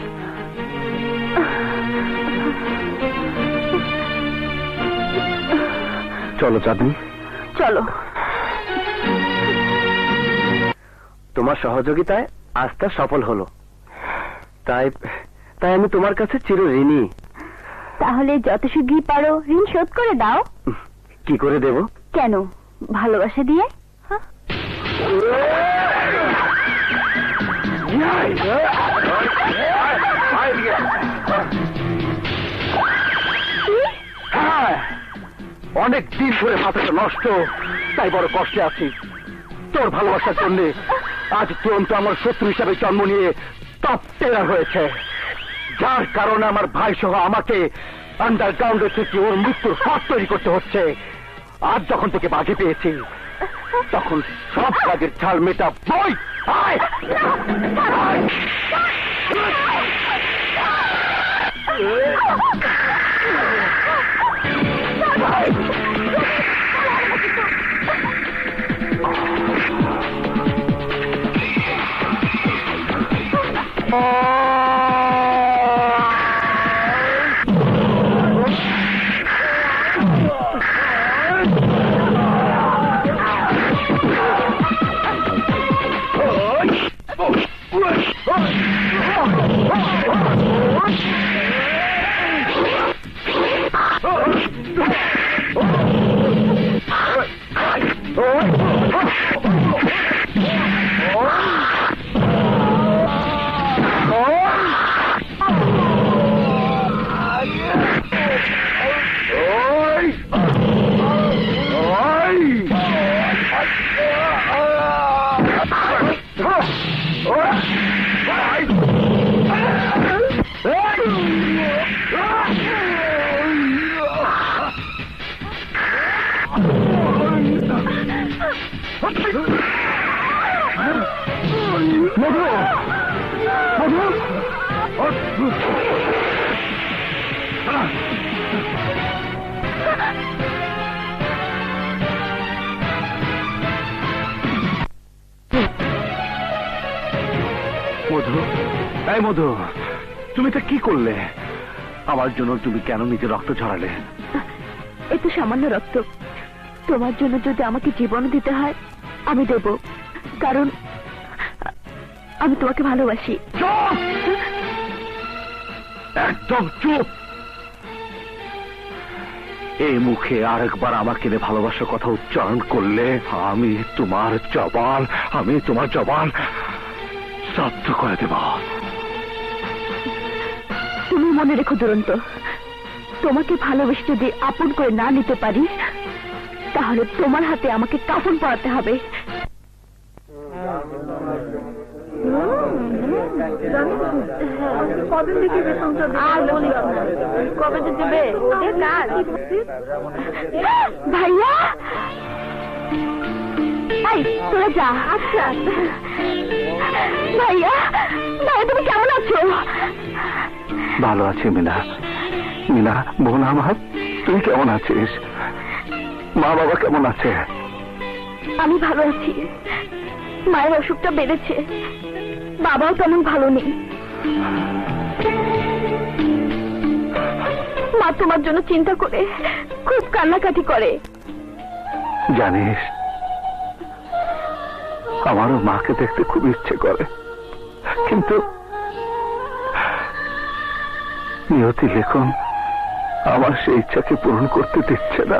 চলো চাঁদনি, চলো। তোমার সহযোগিতায় আজটা সফল হলো, তাই তাই আমি তোমার কাছে চির ঋণী। তাহলে যত শীঘ্রই পারো ঋণ শোধ করে দাও। কি করে দেব? কেন, ভালোবাসা দিয়ে? হ্যাঁ? হ্যাঁ, অনেক দিন ধরে মাথাটা নষ্ট, তাই বড় কষ্টে আছি। তোর ভালোবাসার জন্য আজ তুরন্ত আমার শত্রু হিসাবে জন্ম নিয়ে টপ টেরার হয়েছে, যার কারণে আমার ভাই সহ আমাকে আন্ডারগ্রাউন্ডে থেকে ওর মৃত্যুর পথ তৈরি করতে হচ্ছে। আজ যখন থেকে বাজি পেয়েছি, তখন সব কাজের ছাল মেটা বই। আয়! আয়! মধু, এই মধু, তুমি এটা কি করলে? আমার জন্য তুমি কেন নিজের রক্ত ঝরালে? এ তো সামান্য রক্ত, তোমার জন্য যদি আমাকে জীবন দিতে হয় আমি দেব, কারণ আমি তোমাকে ভালোবাসি। চুপ! একদম চুপ! এই মুখে আরেকবার আমাকে ভালোবাসার কথা উচ্চারণ করলে আমি তোমার জবান শ্রাদ্ধ করে দেব। তুমি মনে রেখো দুরন্ত, তোমাকে ভালোবেসে যদি আপন করে না নিতে পারি, তাহলে তোমার হাতে আমাকে কাফন পরাতে হবে। ভাইয়া, তোরা যা। আচ্ছা ভাইয়া, ভাইয়া তুমি কেমন আছো? ভালো আছি মিনা। মিনা বোন আমার, তুই কেমন আছিস? মা বাবা কেমন আছে? আমি ভালো আছি। মায়ের অসুখটা বেড়েছে, বাবাও তেমন ভালো নেই। মা তোমার জন্য চিন্তা করে খুব কান্নাকাটি করে। জানিস, আমারও মাকে দেখতে খুব ইচ্ছে করে, কিন্তু নিয়তি লেখন আমার সেই ইচ্ছাকে পূরণ করতে দিচ্ছে না।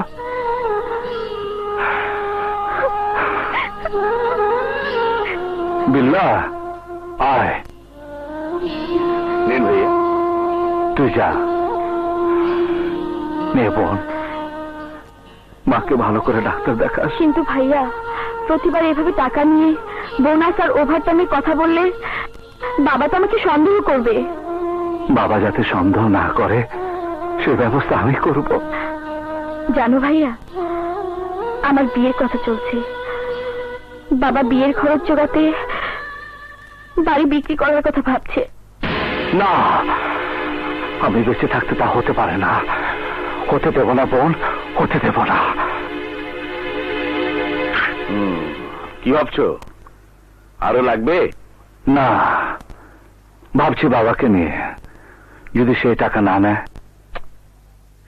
বিল্লা, আয়। নেন ভাইয়া। তুই যা, নে বোন, মাকে ভালো করে ডাক্তার দেখাস। কিন্তু ভাইয়া, প্রতিবার এভাবে টাকা নিয়ে বোনাস আর ওভারটাইমের কথা বললে বাবা তো আমাকে সন্দেহ করবে। বাবা যাতে সন্দেহ না করে সে ব্যবস্থা আমি করব। জানো ভাইয়া, আমার বিয়ের কথা চলছে। বাবা বিয়ের খরচ জোগাতে বাড়ি বিক্রি করার কথা ভাবছে। না, আমি বেঁচে থাকতে তা হতে পারে না। হতে দেব না বোন, হতে দেব না। কি ভাবছো, আরো লাগবে? না, ভাবছি বাবাকে নিয়ে, যদি সে টাকা না নেয়।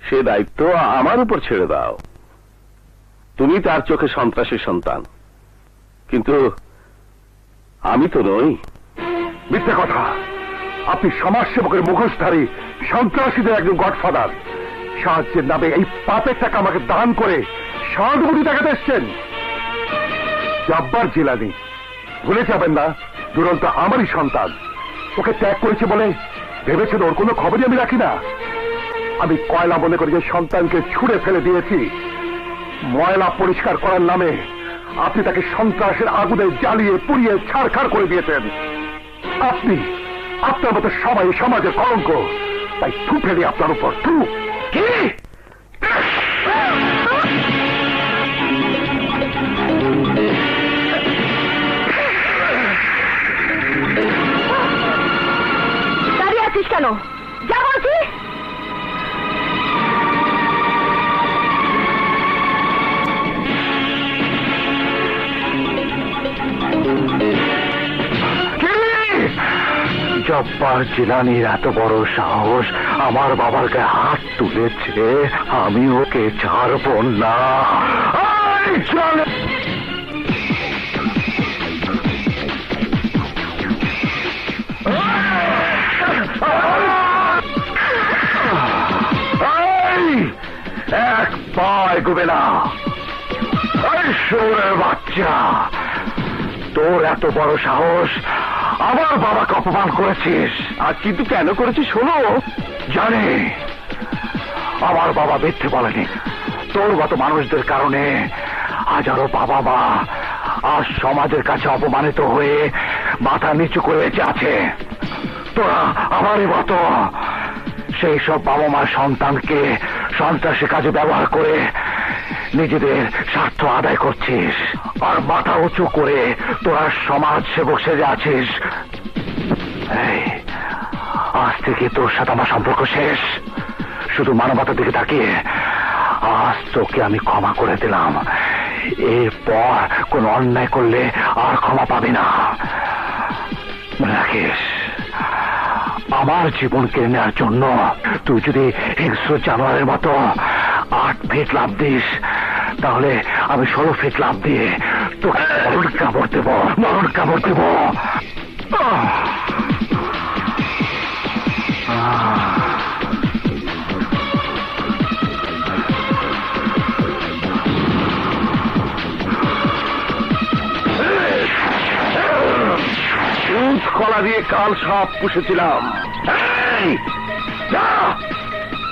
সে দায়িত্ব আমার উপর ছেড়ে দাও। তুমি তার চোখে সন্ত্রাসীর সন্তান, কিন্তু আমি তো নই। মিথ্যে কথা। আপনি সমাজসেবকের মুখোশধারী সন্ত্রাসীদের একজন গডফাদার। সাহায্যের নামে এই পাপের টাকা আমাকে দান করে সহানুভূতি দেখাতে এসছেন। জব্বার জিলানি, ভুলে যাবেন না দুরন্ত আমারই সন্তান। ওকে ত্যাগ করেছে বলে ভেবেছেন ওর কোনো খবরই আমি রাখি না? আমি কয়লা মনে করে যে সন্তানকে ছুঁড়ে ফেলে দিয়েছি, ময়লা পরিষ্কার করার নামে আপনি তাকে সন্ত্রাসের আগুনে জ্বালিয়ে পুড়িয়ে ছাড়খাড় করে দিয়েছেন। আপনি, আপনার মতো সবাই সমাজের কলঙ্ক, তাই থু ফেলি আপনার উপর। থু। কি দাঁড়িয়ে আছিস কেন? যা বলছি। জব্বার জিলানির এত বড় সাহস, আমার বাবার গায়ে হাত তুলেছে, আমি ওকে ছাড়ব না। এই চলে। এক পা এগোবে না। এই শুয়োরের বাচ্চা, তোর এত বড় সাহস, আমার বাবাকে অপমান করেছিস। আর কিন্তু কেন করেছিস শোনো। জানি, আমার বাবা মিথ্যে বলেনি। তোর মতো মানুষদের কারণে হাজারো বাবা মা আজ সমাজের কাছে অপমানিত হয়ে মাথা নিচু করে বেঁচে আছে। তোরা আমারই মতো সেই সব বাবা মার সন্তানকে সন্ত্রাসী কাজে ব্যবহার করে নিজেদের স্বার্থ আদায় করছিস। আর মাথা উঁচু করে তোরা সমাজ সেবক সেজে আছিস। এই, আজ থেকে তোর সাথে আমার সম্পর্ক শেষ। শুধু মানবতার দিকে তাকিয়ে আজ তোকে আমি ক্ষমা করে দিলাম। এরপর কোন অন্যায় করলে আর ক্ষমা পাবি না। মনে রাখিস, আমার জীবন কেড়ে নেওয়ার জন্য তুই যদি হিংস্র জানোয়ারের মতো 8 ফিট লাফ দিস, তাহলে আমি 16 ফিট লাফ দিয়ে তোকে মরণ কামড় দেব, মরণ কামড় দেব। দুধ কলা দিয়ে কাল সব পুষেছিলাম। এই, যা,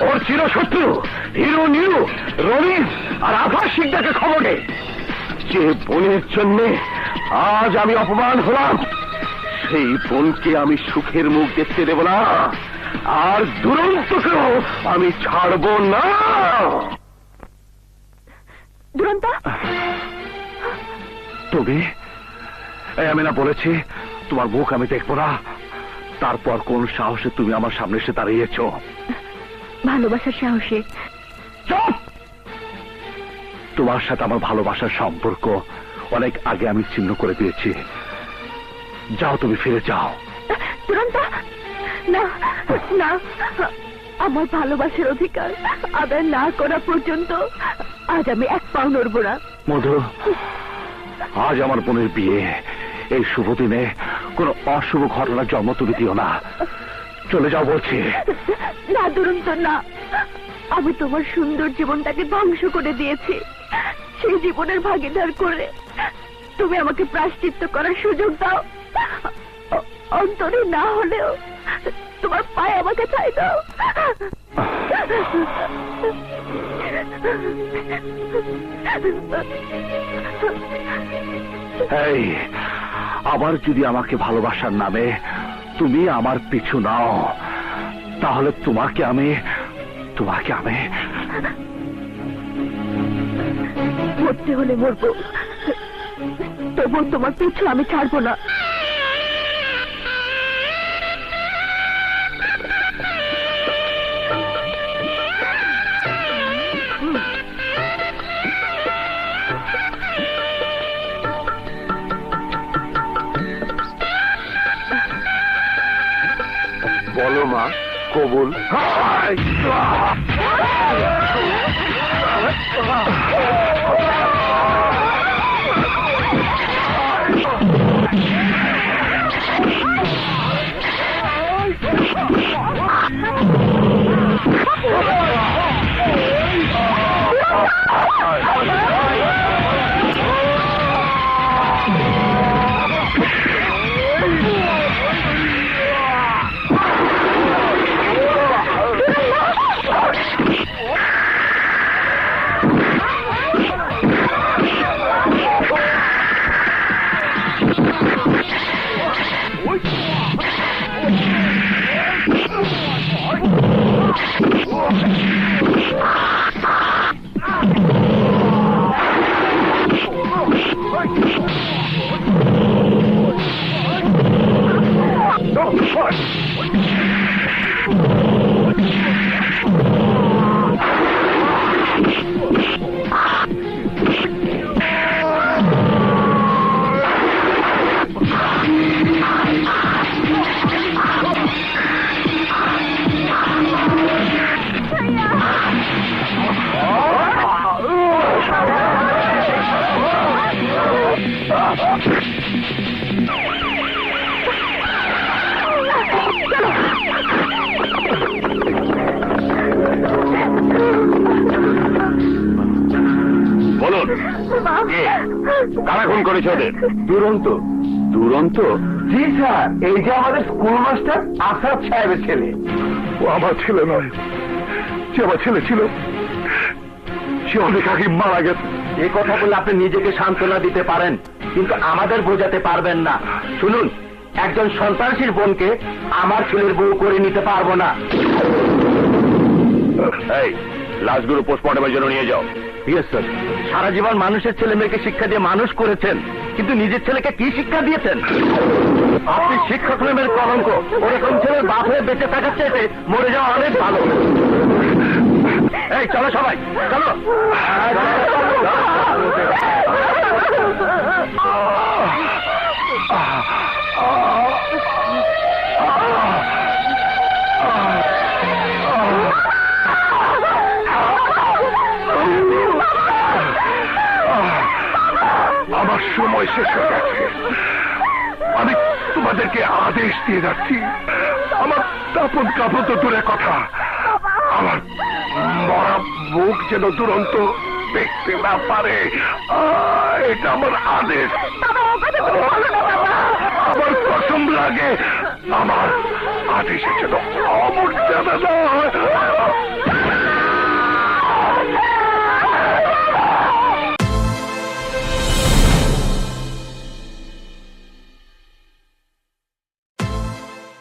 ওর চিরশত্রু হিরো নিরু রনিস আর আফার শিকদারকে খবর দে। যে বোনের জন্যে আজ আমি অপমান হলাম, সেই বোনকে আমি সুখের মুখ দেখতে দেব না। আর দুরন্তকেও আমি ছাড়ব না। দুরন্ত, তুমি, আমি না বলেছি তোমার মুখ আমি দেখবো না? তারপর কোন সাহসে তুমি আমার সামনে এসে দাঁড়িয়েছ? ভালোবাসার সাহসে। চুপ! তোমার সাথে আমার ভালোবাসার সম্পর্ক অনেক আগে আমি ছিন্ন করে দিয়েছি। যাও, তুমি ফিরে যাও। দুরন্ত, না না, আমার ভালোবাসার অধিকার আদায় না করা পর্যন্ত আজ আমি এক পাও নড়ব না। মধু, আজ আমার বোনের বিয়ে, এই শুভ দিনে কোনো অশুভ ঘটনার জন্ম তুমি দিও না। চলে যাও বলছি। না দুরন্ত, না, আমি তোমার সুন্দর জীবনটাকে ধ্বংস করে দিয়েছি। সেই জীবনের ভাগীদার করে তুমি আমাকে প্রায়শ্চিত্ত করার সুযোগ দাও। অন্তরে না হলেও তোমার পায়ে আমাকে চাই দাও। এই, আবার যদি আমাকে ভালোবাসার নামে তুমি আমার পিছু নাও, তাহলে তোমাকে আমি মরতে হলে মরবো, তবুও তোমার পিছু আমি ছাড়বো না। বলো মা, কবুল। বলুন, কে? কারা খুন করেছে ওদের? দুরন্ত। দুরন্ত? জি স্যার, এই যে আমাদের স্কুল মাস্টার আসাদ সাহেবের ছেলে। ও আমার ছেলে নয়, সে আমার ছেলে ছিল, সে অনেক আগে মারা গেছে। এই কথা বলে আপনি নিজেকে সান্ত্বনা দিতে পারেন, কিন্তু আমাদের বোঝাতে পারবেন না। শুনুন, একজন সন্ত্রাসীর বোনকে আমার ছেলের বউ করে নিতে পারবো না। এই, লাশগুলো পোস্টমর্টমের জন্য নিয়ে যাও। Yes sir. সারা জীবন মানুষের ছেলে মেয়েকে শিক্ষা দিয়ে মানুষ করেছেন, কিন্তু নিজের ছেলেকে কি শিক্ষা দিয়েছেন? আপনি শিক্ষক নামের কলঙ্ক। ওরকম ছেলের বাপ হয়ে বেঁচে থাকার চাইতে মরে যাওয়া অনেক ভালো। এই চলো সবাই, চলো। আমার সময় শেষ হয়ে গেছে। আমি তোমাদেরকে আদেশ দিয়ে যাচ্ছি, আমার দাপন কাপড় তো দূরের কথা, আমার মরা মুখ যেন দুরন্ত দেখতে না পারে। এটা আমার আদেশ। আমার কসম লাগে, আমার আদেশের যেন অমর্যাদা না হয়।